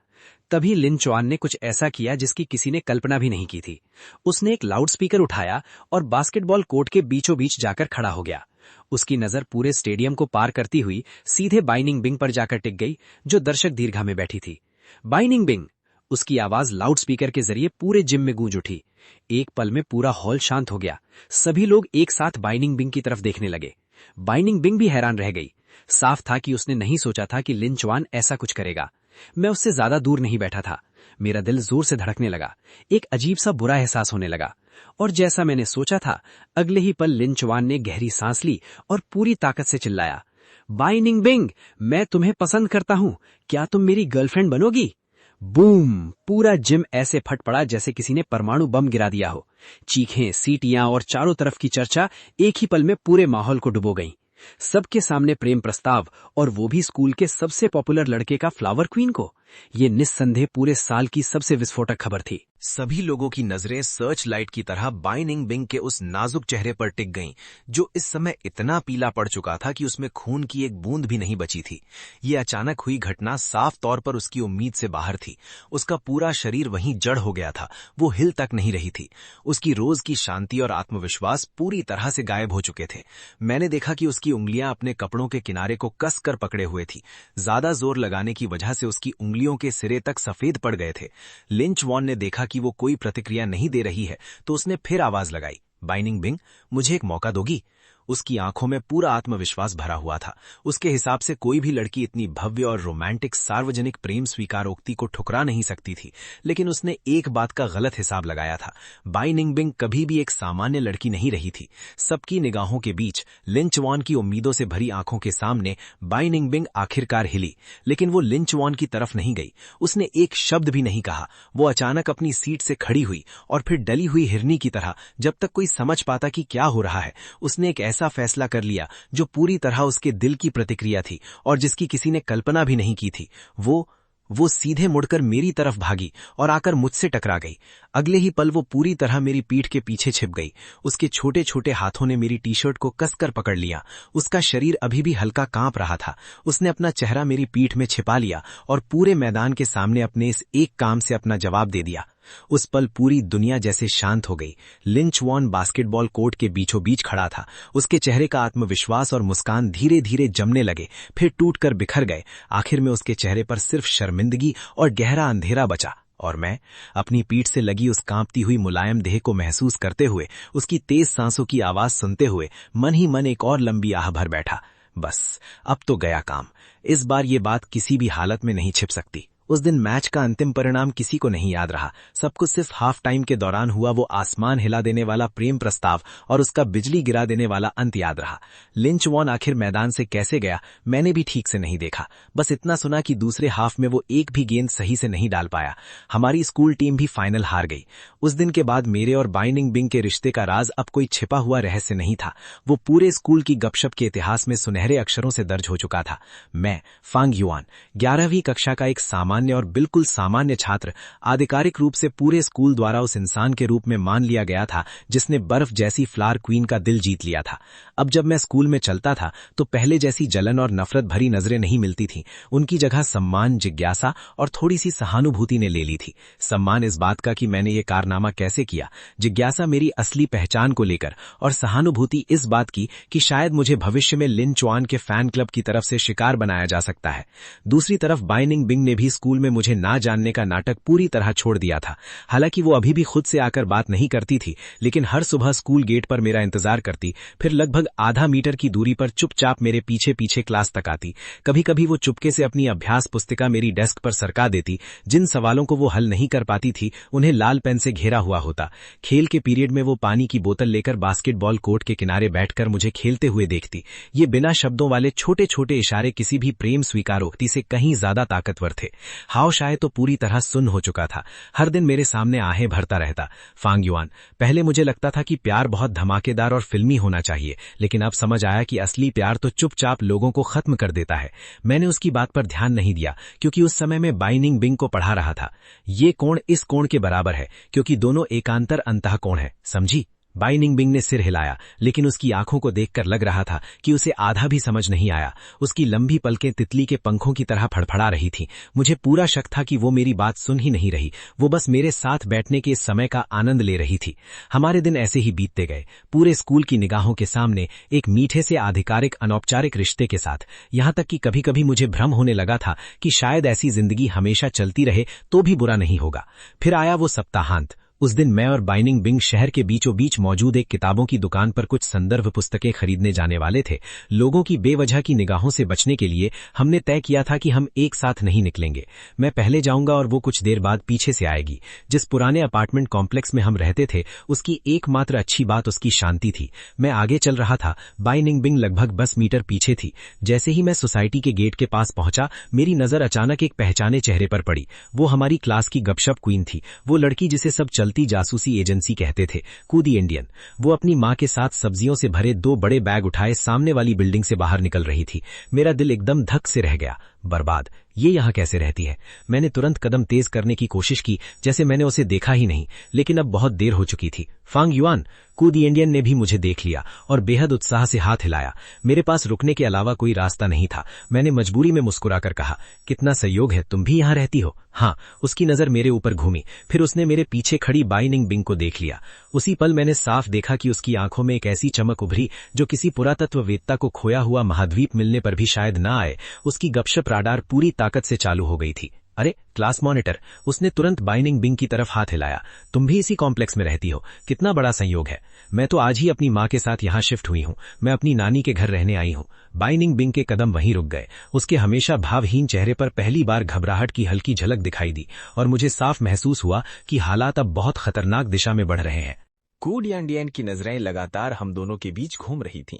तभी लिन चुआन ने कुछ ऐसा किया जिसकी किसी ने कल्पना भी नहीं की थी। उसने एक लाउडस्पीकर उठाया और बास्केटबॉल कोर्ट के बीचों बीच जाकर खड़ा हो गया। उसकी नजर पूरे स्टेडियम को पार करती हुई सीधे बाई निंगबिंग पर जाकर टिक गई, जो दर्शक दीर्घा में बैठी थी। बाई निंगबिंग! उसकी आवाज लाउडस्पीकर के जरिए पूरे जिम में गूंज उठी। एक पल में पूरा हॉल शांत हो गया। सभी लोग एक साथ बाई निंगबिंग की तरफ देखने लगे। बाई निंगबिंग भी हैरान रह गई। साफ था कि उसने नहीं सोचा था कि लिन चुआन ऐसा कुछ करेगा। मैं उससे ज्यादा दूर नहीं बैठा था। मेरा दिल जोर से धड़कने लगा। एक अजीब सा बुरा एहसास होने लगा। और जैसा मैंने सोचा था, अगले ही पल लिन चुआन ने गहरी सांस ली और पूरी ताकत से चिल्लाया, बाई निंगबिंग, मैं तुम्हें पसंद करता हूं। क्या तुम मेरी गर्लफ्रेंड बनोगी? बूम! पूरा जिम ऐसे फट पड़ा जैसे किसी ने परमाणु बम गिरा दिया हो। चीखें, सीटियां और चारों तरफ की चर्चा एक ही पल में पूरे माहौल को डुबो गईं। सबके सामने प्रेम प्रस्ताव, और वो भी स्कूल के सबसे पॉपुलर लड़के का फ्लावर क्वीन को। ये निस्संदेह पूरे साल की सबसे विस्फोटक खबर थी। सभी लोगों की नजरें सर्च लाइट की तरह बाई निंगबिंग के उस नाजुक चेहरे पर टिक गईं, जो इस समय इतना पीला पड़ चुका था कि उसमें खून की एक बूंद भी नहीं बची थी। ये अचानक हुई घटना साफ तौर पर उसकी उम्मीद से बाहर थी। उसका पूरा शरीर वहीं जड़ हो गया था। वो हिल तक नहीं रही थी। उसकी रोज की शांति और आत्मविश्वास पूरी तरह से गायब हो चुके थे। मैंने देखा कि उसकी उंगलियां अपने कपड़ों के किनारे को कस कर पकड़े हुए थी। ज्यादा जोर लगाने की वजह से उसकी उंगलियों के सिरे तक सफेद पड़ गए थे। लिन चुआन ने देखा कि वो कोई प्रतिक्रिया नहीं दे रही है, तो उसने फिर आवाज लगाई, बाई निंगबिंग, मुझे एक मौका दोगी? उसकी आंखों में पूरा आत्मविश्वास भरा हुआ था। उसके हिसाब से कोई भी लड़की इतनी भव्य और रोमांटिक सार्वजनिक प्रेम स्वीकारोक्ति को ठुकरा नहीं सकती थी। लेकिन उसने एक बात का गलत हिसाब लगाया था। बाई निंगबिंग कभी भी एक सामान्य लड़की नहीं रही थी। सबकी निगाहों के बीच, लिन चुआन की उम्मीदों से भरी आंखों के सामने बाई निंगबिंग आखिरकार हिली। लेकिन वो लिन चुआन की तरफ नहीं गई। उसने एक शब्द भी नहीं कहा। वो अचानक अपनी सीट से खड़ी हुई और फिर डली हुई हिरनी की तरह, जब तक कोई समझ पाता कि क्या हो रहा है, उसने एक ऐसा फैसला कर लिया जो पूरी तरह उसके दिल की प्रतिक्रिया थी और जिसकी किसी ने कल्पना भी नहीं की थी। वो सीधे मुड़कर मेरी तरफ भागी और आकर मुझसे टकरा गई। अगले ही पल वो पूरी तरह मेरी पीठ के पीछे छिप गई। उसके छोटे छोटे हाथों ने मेरी टी शर्ट को कसकर पकड़ लिया। उसका शरीर अभी भी हल्का कांप रहा था। उसने अपना चेहरा मेरी पीठ में छिपा लिया और पूरे मैदान के सामने अपने इस एक काम से अपना जवाब दे दिया। उस पल पूरी दुनिया जैसे शांत हो गई। लिन चुआन बास्केटबॉल कोर्ट के बीचों बीच खड़ा था। उसके चेहरे का आत्मविश्वास और मुस्कान धीरे धीरे जमने लगे, फिर टूटकर बिखर गए। आखिर में उसके चेहरे पर सिर्फ शर्मिंदगी और गहरा अंधेरा बचा। और मैं, अपनी पीठ से लगी उस कांपती हुई मुलायम देह को महसूस करते हुए, उसकी तेज सांसों की आवाज सुनते हुए, मन ही मन एक और लंबी आह भर बैठा। बस, अब तो गया काम। इस बार ये बात किसी भी हालत में नहीं छिप सकती। उस दिन मैच का अंतिम परिणाम किसी को नहीं याद रहा। सबको सिर्फ हाफ टाइम के दौरान हुआ वो आसमान हिला देने वाला प्रेम प्रस्ताव और उसका बिजली गिरा देने वाला अंत याद रहा। लिन चुआन आखिर मैदान से कैसे गया, मैंने भी ठीक से नहीं देखा। बस इतना सुना कि दूसरे हाफ में वो एक भी गेंद सही से नहीं डाल पाया। हमारी स्कूल टीम भी फाइनल हार गई। उस दिन के बाद मेरे और बाई निंगबिंग के रिश्ते का राज अब कोई छिपा हुआ रहस्य नहीं था। वो पूरे स्कूल की गपशप के इतिहास में सुनहरे अक्षरों से दर्ज हो चुका था। मैं, फांग युआन, 11वीं कक्षा का एक सामान्य और बिल्कुल सामान्य छात्र, आधिकारिक रूप से पूरे स्कूल द्वारा उस इंसान के रूप में मान लिया गया था जिसने बर्फ जैसी फ्लावर क्वीन का दिल जीत लिया था। अब जब मैं स्कूल में चलता था तो पहले जैसी जलन और नफरत भरी नजरें नहीं मिलती थीं। उनकी जगह सम्मान, जिज्ञासा और थोड़ी सी सहानुभूति ने ले ली थी। सम्मान इस बात का कि मैंने ये कारनामा कैसे किया, जिज्ञासा मेरी असली पहचान को लेकर, और सहानुभूति इस बात की कि शायद मुझे भविष्य में लिन चुआन के फैन क्लब की तरफ से शिकार बनाया जा सकता है। दूसरी तरफ बाई निंगबिंग ने भी स्कूल में मुझे ना जानने का नाटक पूरी तरह छोड़ दिया था। हालांकि वो अभी भी खुद से आकर बात नहीं करती थी, लेकिन हर सुबह स्कूल गेट पर मेरा इंतजार करती, फिर लगभग आधा मीटर की दूरी पर चुपचाप मेरे पीछे पीछे क्लास तक आती। कभी कभी वो चुपके से अपनी अभ्यास पुस्तिका मेरी डेस्क पर सरका देती। जिन सवालों को वो हल नहीं कर पाती थी उन्हें लाल पेन से घेरा हुआ होता। खेल के पीरियड में वो पानी की बोतल लेकर बास्केटबॉल कोर्ट के किनारे बैठकर मुझे खेलते हुए देखती। ये बिना शब्दों वाले छोटे छोटे इशारे किसी भी प्रेम स्वीकारोक्ति से कहीं ज्यादा ताकतवर थे। हाव शायद तो पूरी तरह सुन्न हो चुका था। हर दिन मेरे सामने आहें भरता रहता। फांग युआन, पहले मुझे लगता था कि प्यार बहुत धमाकेदार और फिल्मी होना चाहिए, लेकिन अब समझ आया कि असली प्यार तो चुपचाप लोगों को खत्म कर देता है। मैंने उसकी बात पर ध्यान नहीं दिया क्योंकि उस समय मैं बाइनिंग बिंग को पढ़ा रहा था। ये कोण इस कोण के बराबर है क्योंकि दोनों एकांतर अंतःकोण है, समझी? बाइनिंग बिंग ने सिर हिलाया, लेकिन उसकी आंखों को देखकर लग रहा था कि उसे आधा भी समझ नहीं आया। उसकी लंबी पलकें तितली के पंखों की तरह फड़फड़ा रही थीं। मुझे पूरा शक था कि वो मेरी बात सुन ही नहीं रही, वो बस मेरे साथ बैठने के इस समय का आनंद ले रही थी। हमारे दिन ऐसे ही बीतते गए, पूरे स्कूल की निगाहों के सामने, एक मीठे से आधिकारिक अनौपचारिक रिश्ते के साथ। यहां तक कि कभी कभी मुझे भ्रम होने लगा था कि शायद ऐसी जिंदगी हमेशा चलती रहे तो भी बुरा नहीं होगा। फिर आया वो सप्ताहांत। उस दिन मैं और बाइनिंग बिंग शहर के बीचों बीच मौजूद एक किताबों की दुकान पर कुछ संदर्भ पुस्तकें खरीदने जाने वाले थे। लोगों की बेवजह की निगाहों से बचने के लिए हमने तय किया था कि हम एक साथ नहीं निकलेंगे। मैं पहले जाऊंगा और वो कुछ देर बाद पीछे से आएगी। जिस पुराने अपार्टमेंट कॉम्प्लेक्स में हम रहते थे उसकी एकमात्र अच्छी बात उसकी शांति थी। मैं आगे चल रहा था, बाइनिंग बिंग लगभग 10 मीटर पीछे थी। जैसे ही मैं सोसाइटी के गेट के पास पहुंचा, मेरी नजर अचानक एक पहचाने चेहरे पर पड़ी। वो हमारी क्लास की गपशप क्वीन थी, वो लड़की जिसे सब चलती जासूसी एजेंसी कहते थे, कूदी इंडियन। वो अपनी मां के साथ सब्जियों से भरे 2 बड़े बैग उठाए सामने वाली बिल्डिंग से बाहर निकल रही थी। मेरा दिल एकदम धक से रह गया। बर्बाद, ये यहां कैसे रहती है? मैंने तुरंत कदम तेज करने की कोशिश की जैसे मैंने उसे देखा ही नहीं, लेकिन अब बहुत देर हो चुकी थी। फांग युआन, कूदी इंडियन ने भी मुझे देख लिया और बेहद उत्साह से हाथ हिलाया। मेरे पास रुकने के अलावा कोई रास्ता नहीं था। मैंने मजबूरी में मुस्कुराकर कहा, कितना संयोग है, तुम भी यहां रहती हो? हाँ। उसकी नजर मेरे ऊपर घूमी, फिर उसने मेरे पीछे खड़ी बाइनिंग बिंग को देख लिया। उसी पल मैंने साफ देखा कि उसकी आंखों में एक ऐसी चमक उभरी जो किसी पुरातत्ववेत्ता को खोया हुआ महाद्वीप मिलने पर भी शायद न आए। उसकी गपशप राडार पूरी ताकत से चालू हो गई थी। अरे क्लास मॉनिटर, उसने तुरंत बाइनिंग बिंग की तरफ हाथ हिलाया। तुम भी इसी कॉम्प्लेक्स में रहती हो? कितना बड़ा संयोग है। मैं तो आज ही अपनी मां के साथ यहां शिफ्ट हुई हूं। मैं अपनी नानी के घर रहने आई हूं। बाइनिंग बिंग के कदम वहीं रुक गए। उसके हमेशा भावहीन चेहरे पर पहली बार घबराहट की हल्की झलक दिखाई दी और मुझे साफ महसूस हुआ कि हालात अब बहुत खतरनाक दिशा में बढ़ रहे हैं। कूडियांडियन की नजरें लगातार हम दोनों के बीच घूम रही थीं।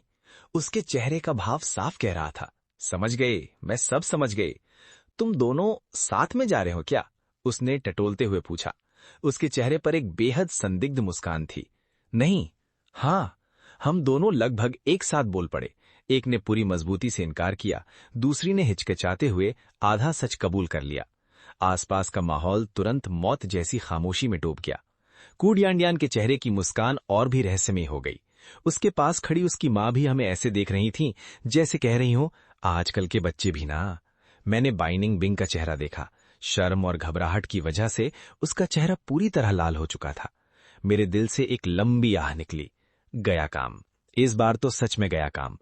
उसके चेहरे का भाव साफ कह रहा था, समझ गए, मैं सब समझ गए। तुम दोनों साथ में जा रहे हो क्या? उसने टटोलते हुए पूछा। उसके चेहरे पर एक बेहद संदिग्ध मुस्कान थी। नहीं, हाँ, हम दोनों लगभग एक साथ बोल पड़े। एक ने पूरी मजबूती से इनकार किया, दूसरी ने हिचकिचाते हुए आधा सच कबूल कर लिया। आसपास का माहौल तुरंत मौत जैसी खामोशी में डूब गया। कूडियांडियान के चेहरे की मुस्कान और भी रहस्यमय हो गई। उसके पास खड़ी उसकी मां भी हमें ऐसे देख रही थी जैसे कह रही हो, आजकल के बच्चे भी ना। मैंने बाइनिंग बिंग का चेहरा देखा। शर्म और घबराहट की वजह से उसका चेहरा पूरी तरह लाल हो चुका था। मेरे दिल से एक लंबी आह निकली। गया काम, इस बार तो सच में गया काम।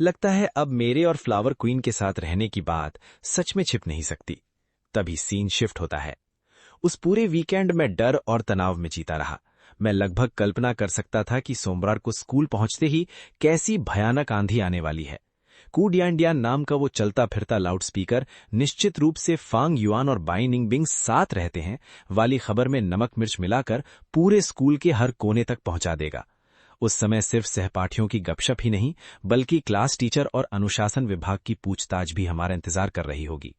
लगता है अब मेरे और फ्लावर क्वीन के साथ रहने की बात सच में छिप नहीं सकती। तभी सीन शिफ्ट होता है। उस पूरे वीकेंड में डर और तनाव में जीता रहा। मैं लगभग कल्पना कर सकता था कि सोमवार को स्कूल पहुंचते ही कैसी भयानक आंधी आने वाली है। कूडियांडियान नाम का वो चलता फिरता लाउडस्पीकर निश्चित रूप से फांग युआन और बाइनिंग बिंग साथ रहते हैं वाली खबर में नमक मिर्च मिलाकर पूरे स्कूल के हर कोने तक पहुंचा देगा। उस समय सिर्फ सहपाठियों की गपशप ही नहीं, बल्कि क्लास टीचर और अनुशासन विभाग की पूछताछ भी हमारा इंतजार कर रही होगी।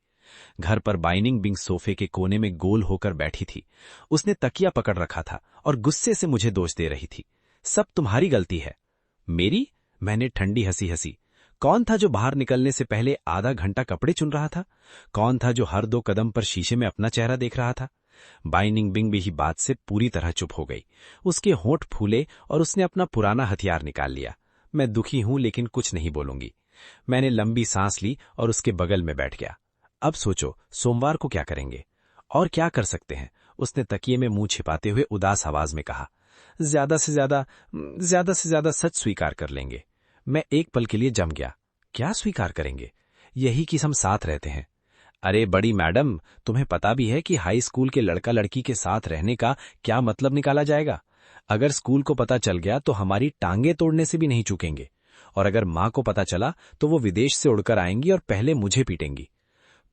घर पर बाइनिंग बिंग सोफे के कोने में गोल होकर बैठी थी। उसने तकिया पकड़ रखा था और गुस्से से मुझे दोष दे रही थी। सब तुम्हारी गलती है। मेरी? मैंने ठंडी हंसी हंसी। कौन था जो बाहर निकलने से पहले आधा घंटा कपड़े चुन रहा था? कौन था जो हर 2 कदम पर शीशे में अपना चेहरा देख रहा था? बाइनिंग बिंग भी बात से पूरी तरह चुप हो गई। उसके होंठ फूले और उसने अपना पुराना हथियार निकाल लिया। मैं दुखी हूं लेकिन कुछ नहीं बोलूंगी। मैंने लंबी सांस ली और उसके बगल में बैठ गया। अब सोचो, सोमवार को क्या करेंगे? और क्या कर सकते हैं? उसने तकिए में मुंह छिपाते हुए उदास आवाज में कहा। ज्यादा से ज्यादा सच स्वीकार कर लेंगे। मैं एक पल के लिए जम गया। क्या स्वीकार करेंगे? यही कि हम साथ रहते हैं। अरे बड़ी मैडम, तुम्हें पता भी है कि हाई स्कूल के लड़का लड़की के साथ रहने का क्या मतलब निकाला जाएगा। अगर स्कूल को पता चल गया तो हमारी टांगे तोड़ने से भी नहीं चूकेंगे, और अगर माँ को पता चला तो वो विदेश से उड़कर आएंगी और पहले मुझे पीटेंगी।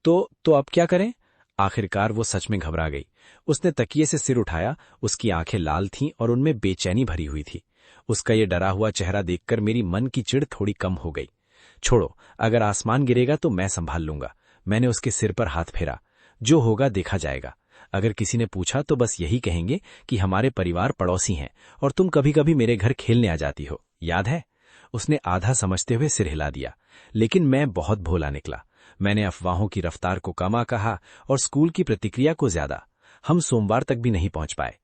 तो अब क्या करें? आखिरकार वो सच में घबरा गई। उसने तकिए से सिर उठाया। उसकी आंखें लाल थीं और उनमें बेचैनी भरी हुई थी। उसका ये डरा हुआ चेहरा देखकर मेरी मन की चिढ़ थोड़ी कम हो गई। छोड़ो, अगर आसमान गिरेगा तो मैं संभाल लूंगा। मैंने उसके सिर पर हाथ फेरा। जो होगा देखा जाएगा। अगर किसी ने पूछा तो बस यही कहेंगे कि हमारे परिवार पड़ोसी हैं और तुम कभी कभी मेरे घर खेलने आ जाती हो, याद है? उसने आधा समझते हुए सिर हिला दिया। लेकिन मैं बहुत भोला निकला। मैंने अफवाहों की रफ्तार को कमा कहा और स्कूल की प्रतिक्रिया को ज्यादा। हम सोमवार तक भी नहीं पहुंच पाए।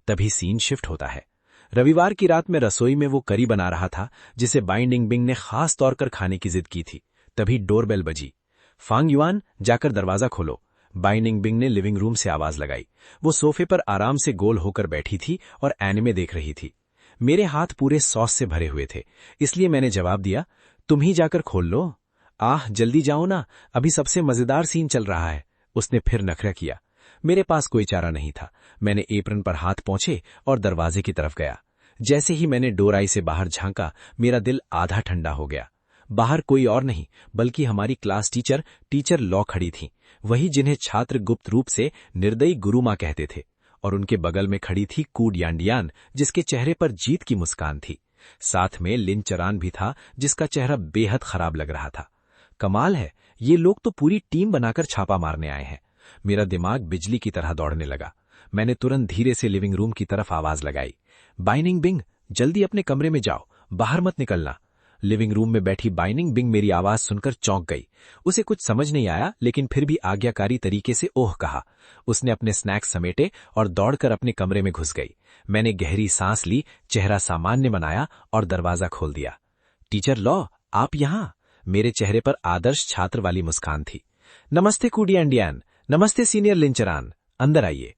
तभी सीन शिफ्ट होता है। रविवार की रात में रसोई में वो करी बना रहा था जिसे बाइंडिंग बिंग ने खास तौर कर खाने की जिद की थी। तभी डोरबेल बजी। फांग युआन, जाकर दरवाजा खोलो। बाइंडिंग बिंग ने लिविंग रूम से आवाज लगाई। वो सोफे पर आराम से गोल होकर बैठी थी और एनिमे देख रही थी। मेरे हाथ पूरे सॉस से भरे हुए थे, इसलिए मैंने जवाब दिया, तुम ही जाकर खोल लो। आह, जल्दी जाओ ना, अभी सबसे मजेदार सीन चल रहा है। उसने फिर नखरा किया। मेरे पास कोई चारा नहीं था। मैंने एप्रन पर हाथ पहुंचे और दरवाजे की तरफ गया। जैसे ही मैंने डोराई से बाहर झांका, मेरा दिल आधा ठंडा हो गया। बाहर कोई और नहीं बल्कि हमारी क्लास टीचर लॉ खड़ी थी, वही जिन्हें छात्र गुप्त रूप से निर्दयी गुरु मां कहते थे। और उनके बगल में खड़ी थी कू डियान, जिसके चेहरे पर जीत की मुस्कान थी। साथ में लिन चरान भी था, जिसका चेहरा बेहद खराब लग रहा था। कमाल है, ये लोग तो पूरी टीम बनाकर छापा मारने आए हैं। मेरा दिमाग बिजली की तरह दौड़ने लगा। मैंने तुरंत धीरे से लिविंग रूम की तरफ आवाज लगाई, बाइनिंग बिंग, जल्दी अपने कमरे में जाओ, बाहर मत निकलना। लिविंग रूम में बैठी बाइनिंग बिंग मेरी आवाज सुनकर चौंक गई। उसे कुछ समझ नहीं आया, लेकिन फिर भी आज्ञाकारी तरीके से ओह कहा। उसने अपने स्नैक्स समेटे और दौड़कर अपने कमरे में घुस गई। मैंने गहरी सांस ली, चेहरा सामान्य बनाया और दरवाजा खोल दिया। टीचर लॉ, आप यहाँ? मेरे चेहरे पर आदर्श छात्र वाली मुस्कान थी। नमस्ते कूडियान, नमस्ते सीनियर लिंचरान, अंदर आइए।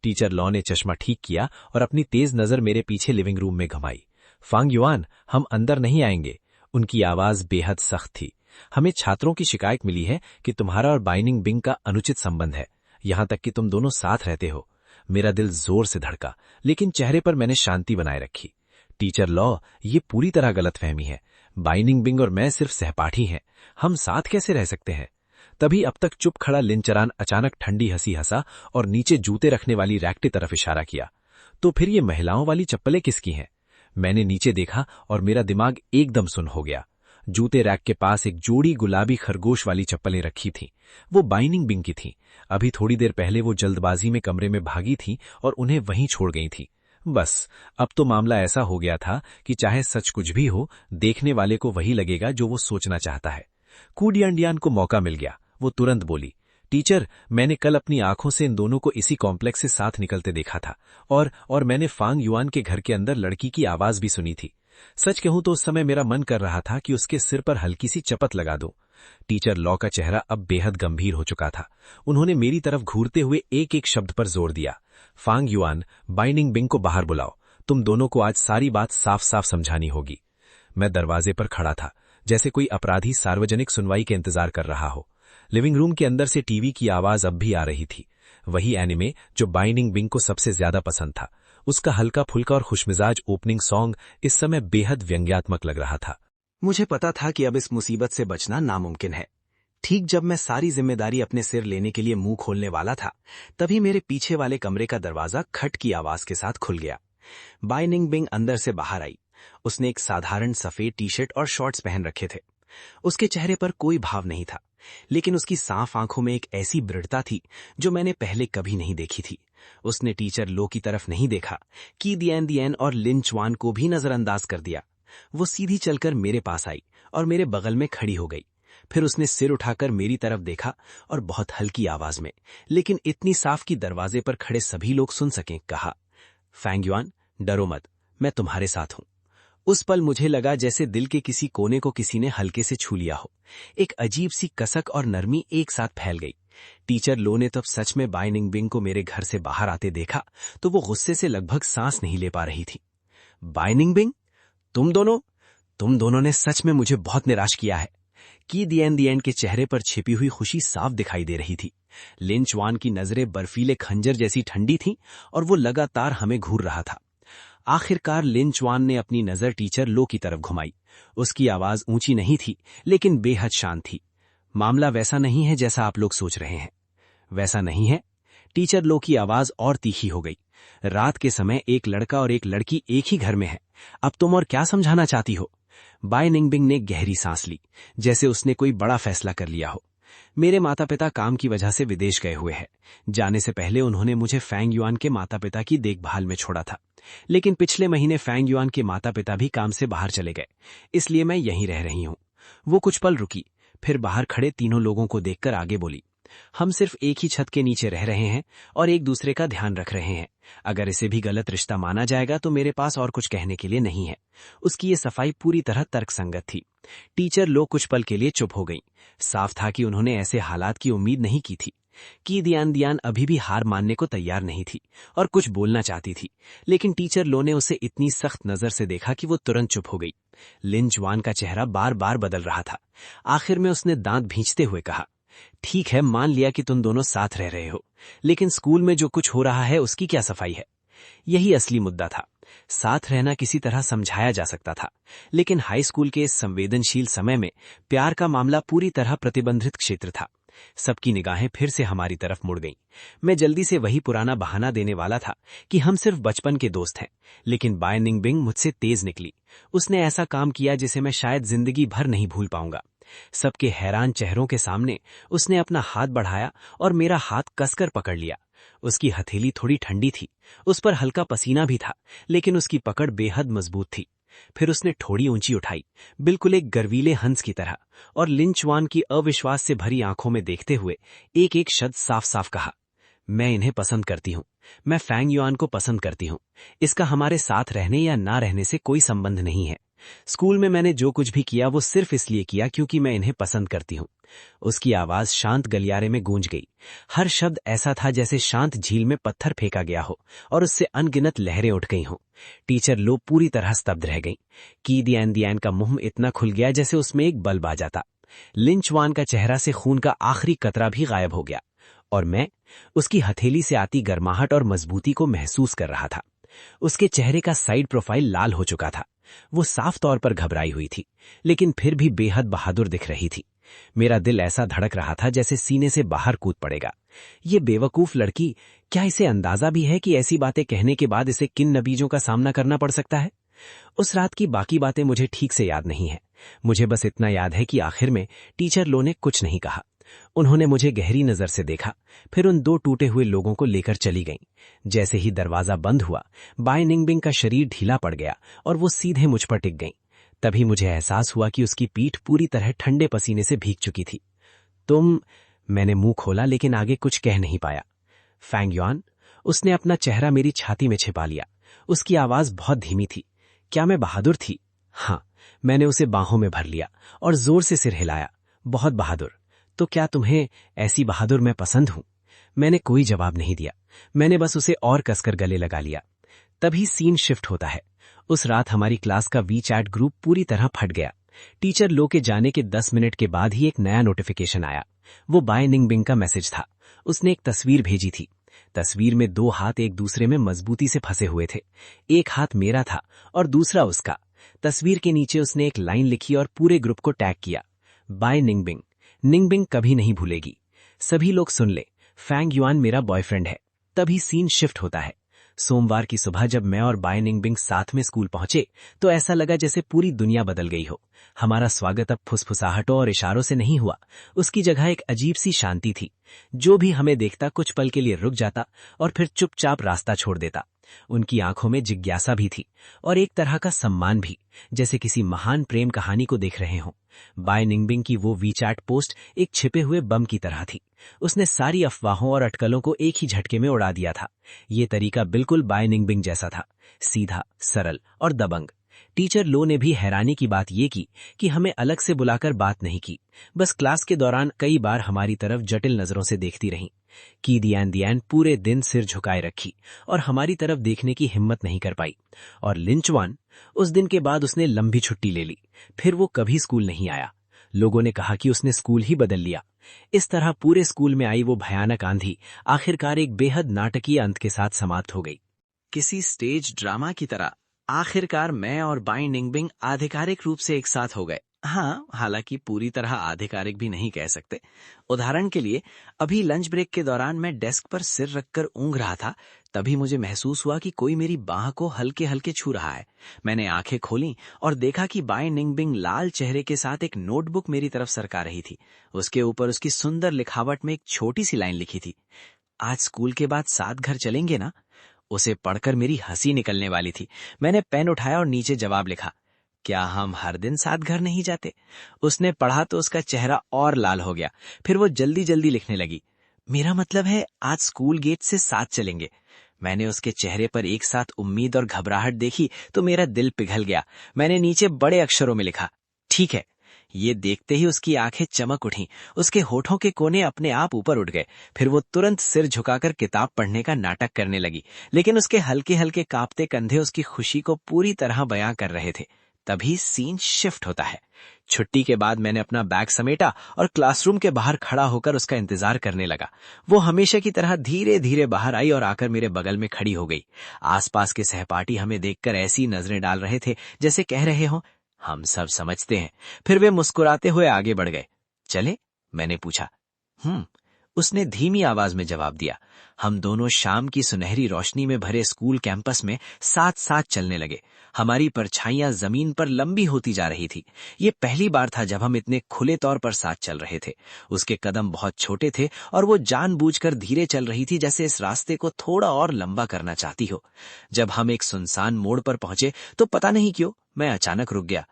टीचर लॉ ने चश्मा ठीक किया और अपनी तेज नजर मेरे पीछे लिविंग रूम में घुमाई। फांग युआन, हम अंदर नहीं आएंगे। उनकी आवाज बेहद सख्त थी। हमें छात्रों की शिकायत मिली है कि तुम्हारा और बाइनिंग बिंग का अनुचित संबंध है, यहां तक कि तुम दोनों साथ रहते हो। मेरा दिल जोर से धड़का, लेकिन चेहरे पर मैंने शांति बनाए रखी। टीचर लॉ, ये पूरी तरह गलतफहमी है। बाइनिंग बिंग और मैं सिर्फ सहपाठी हैं। हम साथ कैसे रह सकते हैं? तभी अब तक चुप खड़ा लिंचरान अचानक ठंडी हंसी हंसा और नीचे जूते रखने वाली रैक की तरफ इशारा किया। तो फिर ये महिलाओं वाली चप्पलें किसकी हैं? मैंने नीचे देखा और मेरा दिमाग एकदम सुन हो गया। जूते रैक के पास एक जोड़ी गुलाबी खरगोश वाली चप्पलें रखी थीं। वो बाइनिंग बिंग की थीं। अभी थोड़ी देर पहले वो जल्दबाजी में कमरे में भागी थीं और उन्हें वहीं छोड़ गई थीं। बस, अब तो मामला ऐसा हो गया था कि चाहे सच कुछ भी हो, देखने वाले को वही लगेगा जो वो सोचना चाहता है। कूडियान को मौका मिल गया। वो तुरंत बोली, टीचर, मैंने कल अपनी आंखों से इन दोनों को इसी कॉम्प्लेक्स से साथ निकलते देखा था और मैंने फांग युआन के घर के अंदर लड़की की आवाज भी सुनी थी। सच कहूं तो उस समय मेरा मन कर रहा था कि उसके सिर पर हल्की सी चपत लगा दूं। टीचर लॉ का चेहरा अब बेहद गंभीर हो चुका था। उन्होंने मेरी तरफ घूरते हुए एक एक शब्द पर जोर दिया, फांग युआन, बाइनिंग बिंग को बाहर बुलाओ। तुम दोनों को आज सारी बात साफ साफ समझानी होगी। मैं दरवाजे पर खड़ा था, जैसे कोई अपराधी सार्वजनिक सुनवाई के इंतजार कर रहा हो। लिविंग रूम के अंदर से टीवी की आवाज अब भी आ रही थी। वही एनिमे जो बाइनिंग बिंग को सबसे ज्यादा पसंद था। उसका हल्का फुल्का और खुशमिजाज ओपनिंग सॉन्ग इस समय बेहद व्यंग्यात्मक लग रहा था। मुझे पता था कि अब इस मुसीबत से बचना नामुमकिन है। ठीक जब मैं सारी जिम्मेदारी अपने सिर लेने के लिए मुंह खोलने वाला था, तभी मेरे पीछे वाले कमरे का दरवाजा खट की आवाज के साथ खुल गया। बाइनिंग बिंग अंदर से बाहर आई। उसने एक साधारण सफेद टी शर्ट और शॉर्ट्स पहन रखे थे। उसके चेहरे पर कोई भाव नहीं था, लेकिन उसकी साफ आंखों में एक ऐसी दृढ़ता थी जो मैंने पहले कभी नहीं देखी थी। उसने टीचर लो की तरफ नहीं देखा, की दियन और लिन चुआन को भी नजरअंदाज कर दिया। वो सीधी चलकर मेरे पास आई और मेरे बगल में खड़ी हो गई। फिर उसने सिर उठाकर मेरी तरफ देखा और बहुत हल्की आवाज में, लेकिन इतनी साफ कि दरवाजे पर खड़े सभी लोग सुन सकें, कहा, फैंग युआन, डरो मत, मैं तुम्हारे साथ हूं। उस पल मुझे लगा जैसे दिल के किसी कोने को किसी ने हल्के से छू लिया हो। एक अजीब सी कसक और नरमी एक साथ फैल गई। टीचर लो ने तब सच में बाइनिंग बिंग को मेरे घर से बाहर आते देखा तो वो गुस्से से लगभग सांस नहीं ले पा रही थी। बाइनिंग बिंग, तुम दोनों ने सच में मुझे बहुत निराश किया है। की दिएन के चेहरे पर छिपी हुई खुशी साफ दिखाई दे रही थी। लिन चुआन की नजरें बर्फीले खंजर जैसी ठंडी थीं और वो लगातार हमें घूर रहा था। आखिरकार लिन चुआन ने अपनी नजर टीचर लो की तरफ घुमाई। उसकी आवाज ऊंची नहीं थी, लेकिन बेहद शांत थी। मामला वैसा नहीं है जैसा आप लोग सोच रहे हैं। वैसा नहीं है? टीचर लो की आवाज और तीखी हो गई। रात के समय एक लड़का और एक लड़की एक ही घर में है। अब तुम और क्या समझाना चाहती हो? बाय निंगबिंग ने गहरी सांस ली, जैसे उसने कोई बड़ा फैसला कर लिया हो। मेरे माता पिता काम की वजह से विदेश गए हुए हैं। जाने से पहले उन्होंने मुझे फैंग युआन के माता पिता की देखभाल में छोड़ा था, लेकिन पिछले महीने फैंग युआन के माता पिता भी काम से बाहर चले गए, इसलिए मैं यहीं रह रही हूं। वो कुछ पल रुकी, फिर बाहर खड़े तीनों लोगों को देखकर आगे बोली, हम सिर्फ एक ही छत के नीचे रह रहे हैं और एक दूसरे का ध्यान रख रहे हैं। अगर इसे भी गलत रिश्ता माना जाएगा तो मेरे पास और कुछ कहने के लिए नहीं है। उसकी ये सफाई पूरी तरह तर्कसंगत थी। टीचर लो कुछ पल के लिए चुप हो गई। साफ था कि उन्होंने ऐसे हालात की उम्मीद नहीं की थी। की दियान अभी भी हार मानने को तैयार नहीं थी और कुछ बोलना चाहती थी, लेकिन टीचर लो ने उसे इतनी सख्त नजर से देखा कि वो तुरंत चुप हो गई। लिन चुआन का चेहरा बार बार बदल रहा था। आखिर में उसने दांत भींचते हुए कहा, ठीक है, मान लिया कि तुम दोनों साथ रह रहे हो, लेकिन स्कूल में जो कुछ हो रहा है उसकी क्या सफाई है? यही असली मुद्दा था। साथ रहना किसी तरह समझाया जा सकता था, लेकिन हाई स्कूल के इस संवेदनशील समय में प्यार का मामला पूरी तरह प्रतिबंधित क्षेत्र था। सबकी निगाहें फिर से हमारी तरफ मुड़ गईं। मैं जल्दी से वही पुराना बहाना देने वाला था कि हम सिर्फ बचपन के दोस्त हैं, लेकिन बाय निंगबिंग मुझसे तेज निकली। उसने ऐसा काम किया जिसे मैं शायद जिंदगी भर नहीं भूल पाऊंगा। सबके हैरान चेहरों के सामने उसने अपना हाथ बढ़ाया और मेरा हाथ कसकर पकड़ लिया। उसकी हथेली थोड़ी ठंडी थी, उस पर हल्का पसीना भी था, लेकिन उसकी पकड़ बेहद मजबूत थी। फिर उसने ठोड़ी ऊंची उठाई, बिल्कुल एक गर्वीले हंस की तरह, और लिन चुआन की अविश्वास से भरी आंखों में देखते हुए एक एक शब्द साफ साफ कहा, मैं इन्हें पसंद करती हूँ। मैं फैंग युआन को पसंद करती हूँ। इसका हमारे साथ रहने या ना रहने से कोई संबंध नहीं है। स्कूल में मैंने जो कुछ भी किया वो सिर्फ इसलिए किया क्योंकि मैं इन्हें पसंद करती हूँ। उसकी आवाज शांत गलियारे में गूंज गई। हर शब्द ऐसा था जैसे शांत झील में पत्थर फेंका गया हो और उससे अनगिनत लहरें उठ गई हों। टीचर लो पूरी तरह स्तब्ध रह गई। की दियान का मुंह इतना खुल गया जैसे उसमें एक बल्ब आ जाता। लिन चुआन का चेहरा से खून का आखिरी कतरा भी गायब हो गया, और मैं उसकी हथेली से आती गर्माहट और मजबूती को महसूस कर रहा था। उसके चेहरे का साइड प्रोफाइल लाल हो चुका था। वो साफ तौर पर घबराई हुई थी, लेकिन फिर भी बेहद बहादुर दिख रही थी। मेरा दिल ऐसा धड़क रहा था जैसे सीने से बाहर कूद पड़ेगा। ये बेवकूफ लड़की, क्या इसे अंदाजा भी है कि ऐसी बातें कहने के बाद इसे किन नतीजों का सामना करना पड़ सकता है? उस रात की बाकी बातें मुझे ठीक से याद नहीं है। मुझे बस इतना याद है कि आखिर में टीचर लो ने कुछ नहीं कहा। उन्होंने मुझे गहरी नजर से देखा, फिर उन दो टूटे हुए लोगों को लेकर चली गईं। जैसे ही दरवाजा बंद हुआ, बाय निंगबिंग का शरीर ढीला पड़ गया और वो सीधे मुझ पर टिक गईं। तभी मुझे एहसास हुआ कि उसकी पीठ पूरी तरह ठंडे पसीने से भीग चुकी थी। मैंने मुंह खोला लेकिन आगे कुछ कह नहीं पाया। फैंग युआन, उसने अपना चेहरा मेरी छाती में छिपा लिया। उसकी आवाज बहुत धीमी थी। क्या मैं बहादुर थी? हाँ। मैंने उसे बाहों में भर लिया और जोर से सिर हिलाया। बहुत बहादुर। तो क्या तुम्हें ऐसी बहादुर मैं पसंद हूं? मैंने कोई जवाब नहीं दिया। मैंने बस उसे और कसकर गले लगा लिया। तभी सीन शिफ्ट होता है। उस रात हमारी क्लास का वीचैट ग्रुप पूरी तरह फट गया। टीचर लो के जाने के 10 मिनट के बाद ही एक नया नोटिफिकेशन आया। वो बाय निंगबिंग का मैसेज था। उसने एक तस्वीर भेजी थी। तस्वीर में दो हाथ एक दूसरे में मजबूती से फंसे हुए थे। एक हाथ मेरा था और दूसरा उसका। तस्वीर के नीचे उसने एक लाइन लिखी और पूरे ग्रुप को टैग किया, बाय निंगबिंग। निंगबिंग कभी नहीं भूलेगी। सभी लोग सुन ले, फैंग युआन मेरा बॉयफ्रेंड है। तभी सीन शिफ्ट होता है। सोमवार की सुबह जब मैं और बाय निंगबिंग साथ में स्कूल पहुंचे तो ऐसा लगा जैसे पूरी दुनिया बदल गई हो। हमारा स्वागत अब फुसफुसाहटों और इशारों से नहीं हुआ। उसकी जगह एक अजीब सी शांति थी। जो भी हमें देखता कुछ पल के लिए रुक जाता और फिर चुपचाप रास्ता छोड़ देता। उनकी आंखों में जिज्ञासा भी थी और एक तरह का सम्मान भी, जैसे किसी महान प्रेम कहानी को देख रहे हों। बाय निंगबिंग की वो वीचैट पोस्ट एक छिपे हुए बम की तरह थी। उसने सारी अफवाहों और अटकलों को एक ही झटके में उड़ा दिया था। ये तरीका बिल्कुल बाय निंगबिंग जैसा था, सीधा, सरल और दबंग। टीचर लो ने भी हैरानी की बात ये की कि हमें अलग से बुलाकर बात नहीं की। बस क्लास के दौरान कई बार हमारी तरफ जटिल नजरों से देखती रहीं। की दियान पूरे दिन सिर झुकाए रखी और हमारी तरफ देखने की हिम्मत नहीं कर पाई। और लिन चुआन, उस दिन के बाद उसने लंबी छुट्टी ले ली। फिर वो कभी स्कूल नहीं आया। लोगों ने कहा कि उसने स्कूल ही बदल लिया। इस तरह पूरे स्कूल में आई वो भयानक आंधी आखिरकार एक बेहद नाटकीय अंत के साथ समाप्त हो गई। किसी स्टेज ड्रामा की तरह आखिरकार मैं और बाई निंगबिंग आधिकारिक रूप से एक साथ हो गए। हाँ, हालांकि पूरी तरह आधिकारिक भी नहीं कह सकते। उदाहरण के लिए, अभी लंच ब्रेक के दौरान मैं डेस्क पर सिर रखकर ऊँघ रहा था। तभी मुझे महसूस हुआ कि कोई मेरी बाह को हल्के हल्के छू रहा है। मैंने आंखें खोलीं और देखा कि बाई निंगबिंग लाल चेहरे के साथ एक नोटबुक मेरी तरफ सरका रही थी। उसके ऊपर उसकी सुंदर लिखावट में एक छोटी सी लाइन लिखी थी, आज स्कूल के बाद साथ घर चलेंगे ना। उसे पढ़कर मेरी हंसी निकलने वाली थी। मैंने पेन उठाया और नीचे जवाब लिखा, क्या हम हर दिन साथ घर नहीं जाते। उसने पढ़ा तो उसका चेहरा और लाल हो गया। फिर वो जल्दी जल्दी लिखने लगी, मेरा मतलब है आज स्कूल गेट से साथ चलेंगे। मैंने उसके चेहरे पर एक साथ उम्मीद और घबराहट देखी तो मेरा दिल पिघल गया। मैंने नीचे बड़े अक्षरों में लिखा, ठीक है। ये देखते ही उसकी आंखें चमक उठीं, उसके होठों के कोने अपने आप ऊपर उठ गए। फिर वो तुरंत सिर झुकाकर किताब पढ़ने का नाटक करने लगी, लेकिन उसके हल्के हल्के कांपते कंधे उसकी खुशी को पूरी तरह बयां कर रहे थे। तभी सीन शिफ्ट होता है। छुट्टी के बाद मैंने अपना बैग समेटा और क्लासरूम के बाहर खड़ा होकर उसका इंतजार करने लगा। वो हमेशा की तरह धीरे धीरे बाहर आई और आकर मेरे बगल में खड़ी हो गई। आसपास के सहपाठी हमें देखकर ऐसी नजरें डाल रहे थे जैसे कह रहे हों, हम सब समझते हैं। फिर वे मुस्कुराते हुए आगे बढ़ गए। चले? मैंने पूछा। उसने धीमी आवाज में जवाब दिया। हम दोनों शाम की सुनहरी रोशनी में भरे स्कूल कैंपस में साथ साथ चलने लगे। हमारी परछाइयां जमीन पर लंबी होती जा रही थी। ये पहली बार था जब हम इतने खुले तौर पर साथ चल रहे थे। उसके कदम बहुत छोटे थे और वो जानबूझकर धीरे चल रही थी, जैसे इस रास्ते को थोड़ा और लंबा करना चाहती हो। जब हम एक सुनसान मोड़ पर पहुंचे तो पता नहीं क्यों मैं अचानक रुक गया।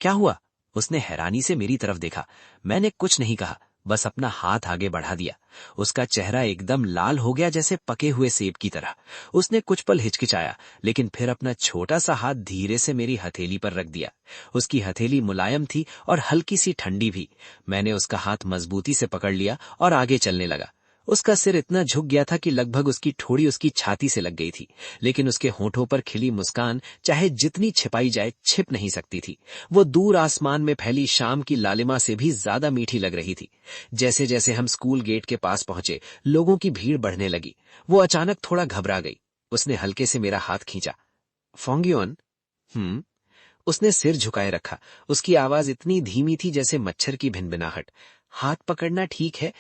क्या हुआ? उसने हैरानी से मेरी तरफ देखा। मैंने कुछ नहीं कहा, बस अपना हाथ आगे बढ़ा दिया। उसका चेहरा एकदम लाल हो गया, जैसे पके हुए सेब की तरह। उसने कुछ पल हिचकिचाया, लेकिन फिर अपना छोटा सा हाथ धीरे से मेरी हथेली पर रख दिया। उसकी हथेली मुलायम थी और हल्की सी ठंडी भी। मैंने उसका हाथ मजबूती से पकड़ लिया और आगे चलने लगा। उसका सिर इतना झुक गया था कि लगभग उसकी ठोड़ी उसकी छाती से लग गई थी, लेकिन उसके होठों पर खिली मुस्कान चाहे जितनी छिपाई जाए छिप नहीं सकती थी। वो दूर आसमान में फैली शाम की लालिमा से भी ज्यादा मीठी लग रही थी। जैसे जैसे हम स्कूल गेट के पास पहुंचे, लोगों की भीड़ बढ़ने लगी। वो अचानक थोड़ा घबरा गई। उसने हल्के से मेरा हाथ खींचा। फोंगियोन? उसने सिर झुकाए रखा। उसकी आवाज इतनी धीमी थी जैसे मच्छर की भिनभिनाहट। हाथ पकड़ना ठीक है,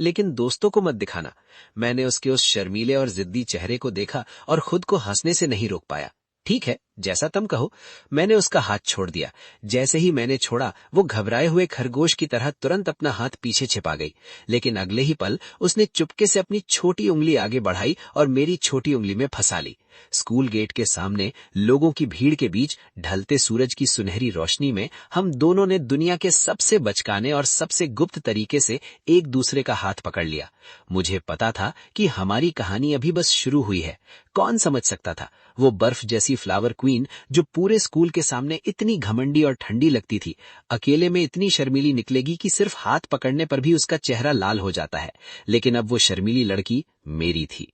लेकिन दोस्तों को मत दिखाना। मैंने उसके उस शर्मीले और जिद्दी चेहरे को देखा और खुद को हंसने से नहीं रोक पाया। ठीक है, जैसा तुम कहो। मैंने उसका हाथ छोड़ दिया। जैसे ही मैंने छोड़ा, वो घबराए हुए खरगोश की तरह तुरंत अपना हाथ पीछे छिपा गई। लेकिन अगले ही पल उसने चुपके से अपनी छोटी उंगली आगे बढ़ाई और मेरी छोटी उंगली में फंसा ली। स्कूल गेट के सामने लोगों की भीड़ के बीच ढलते सूरज की सुनहरी रोशनी में हम दोनों ने दुनिया के सबसे बचकाने और सबसे गुप्त तरीके से एक दूसरे का हाथ पकड़ लिया। मुझे पता था कि हमारी कहानी अभी बस शुरू हुई है। कौन समझ सकता था, वो बर्फ जैसी फ्लावर क्वीन जो पूरे स्कूल के सामने इतनी घमंडी और ठंडी लगती थी, अकेले में इतनी शर्मीली निकलेगी कि सिर्फ हाथ पकड़ने पर भी उसका चेहरा लाल हो जाता है। लेकिन अब वो शर्मीली लड़की मेरी थी।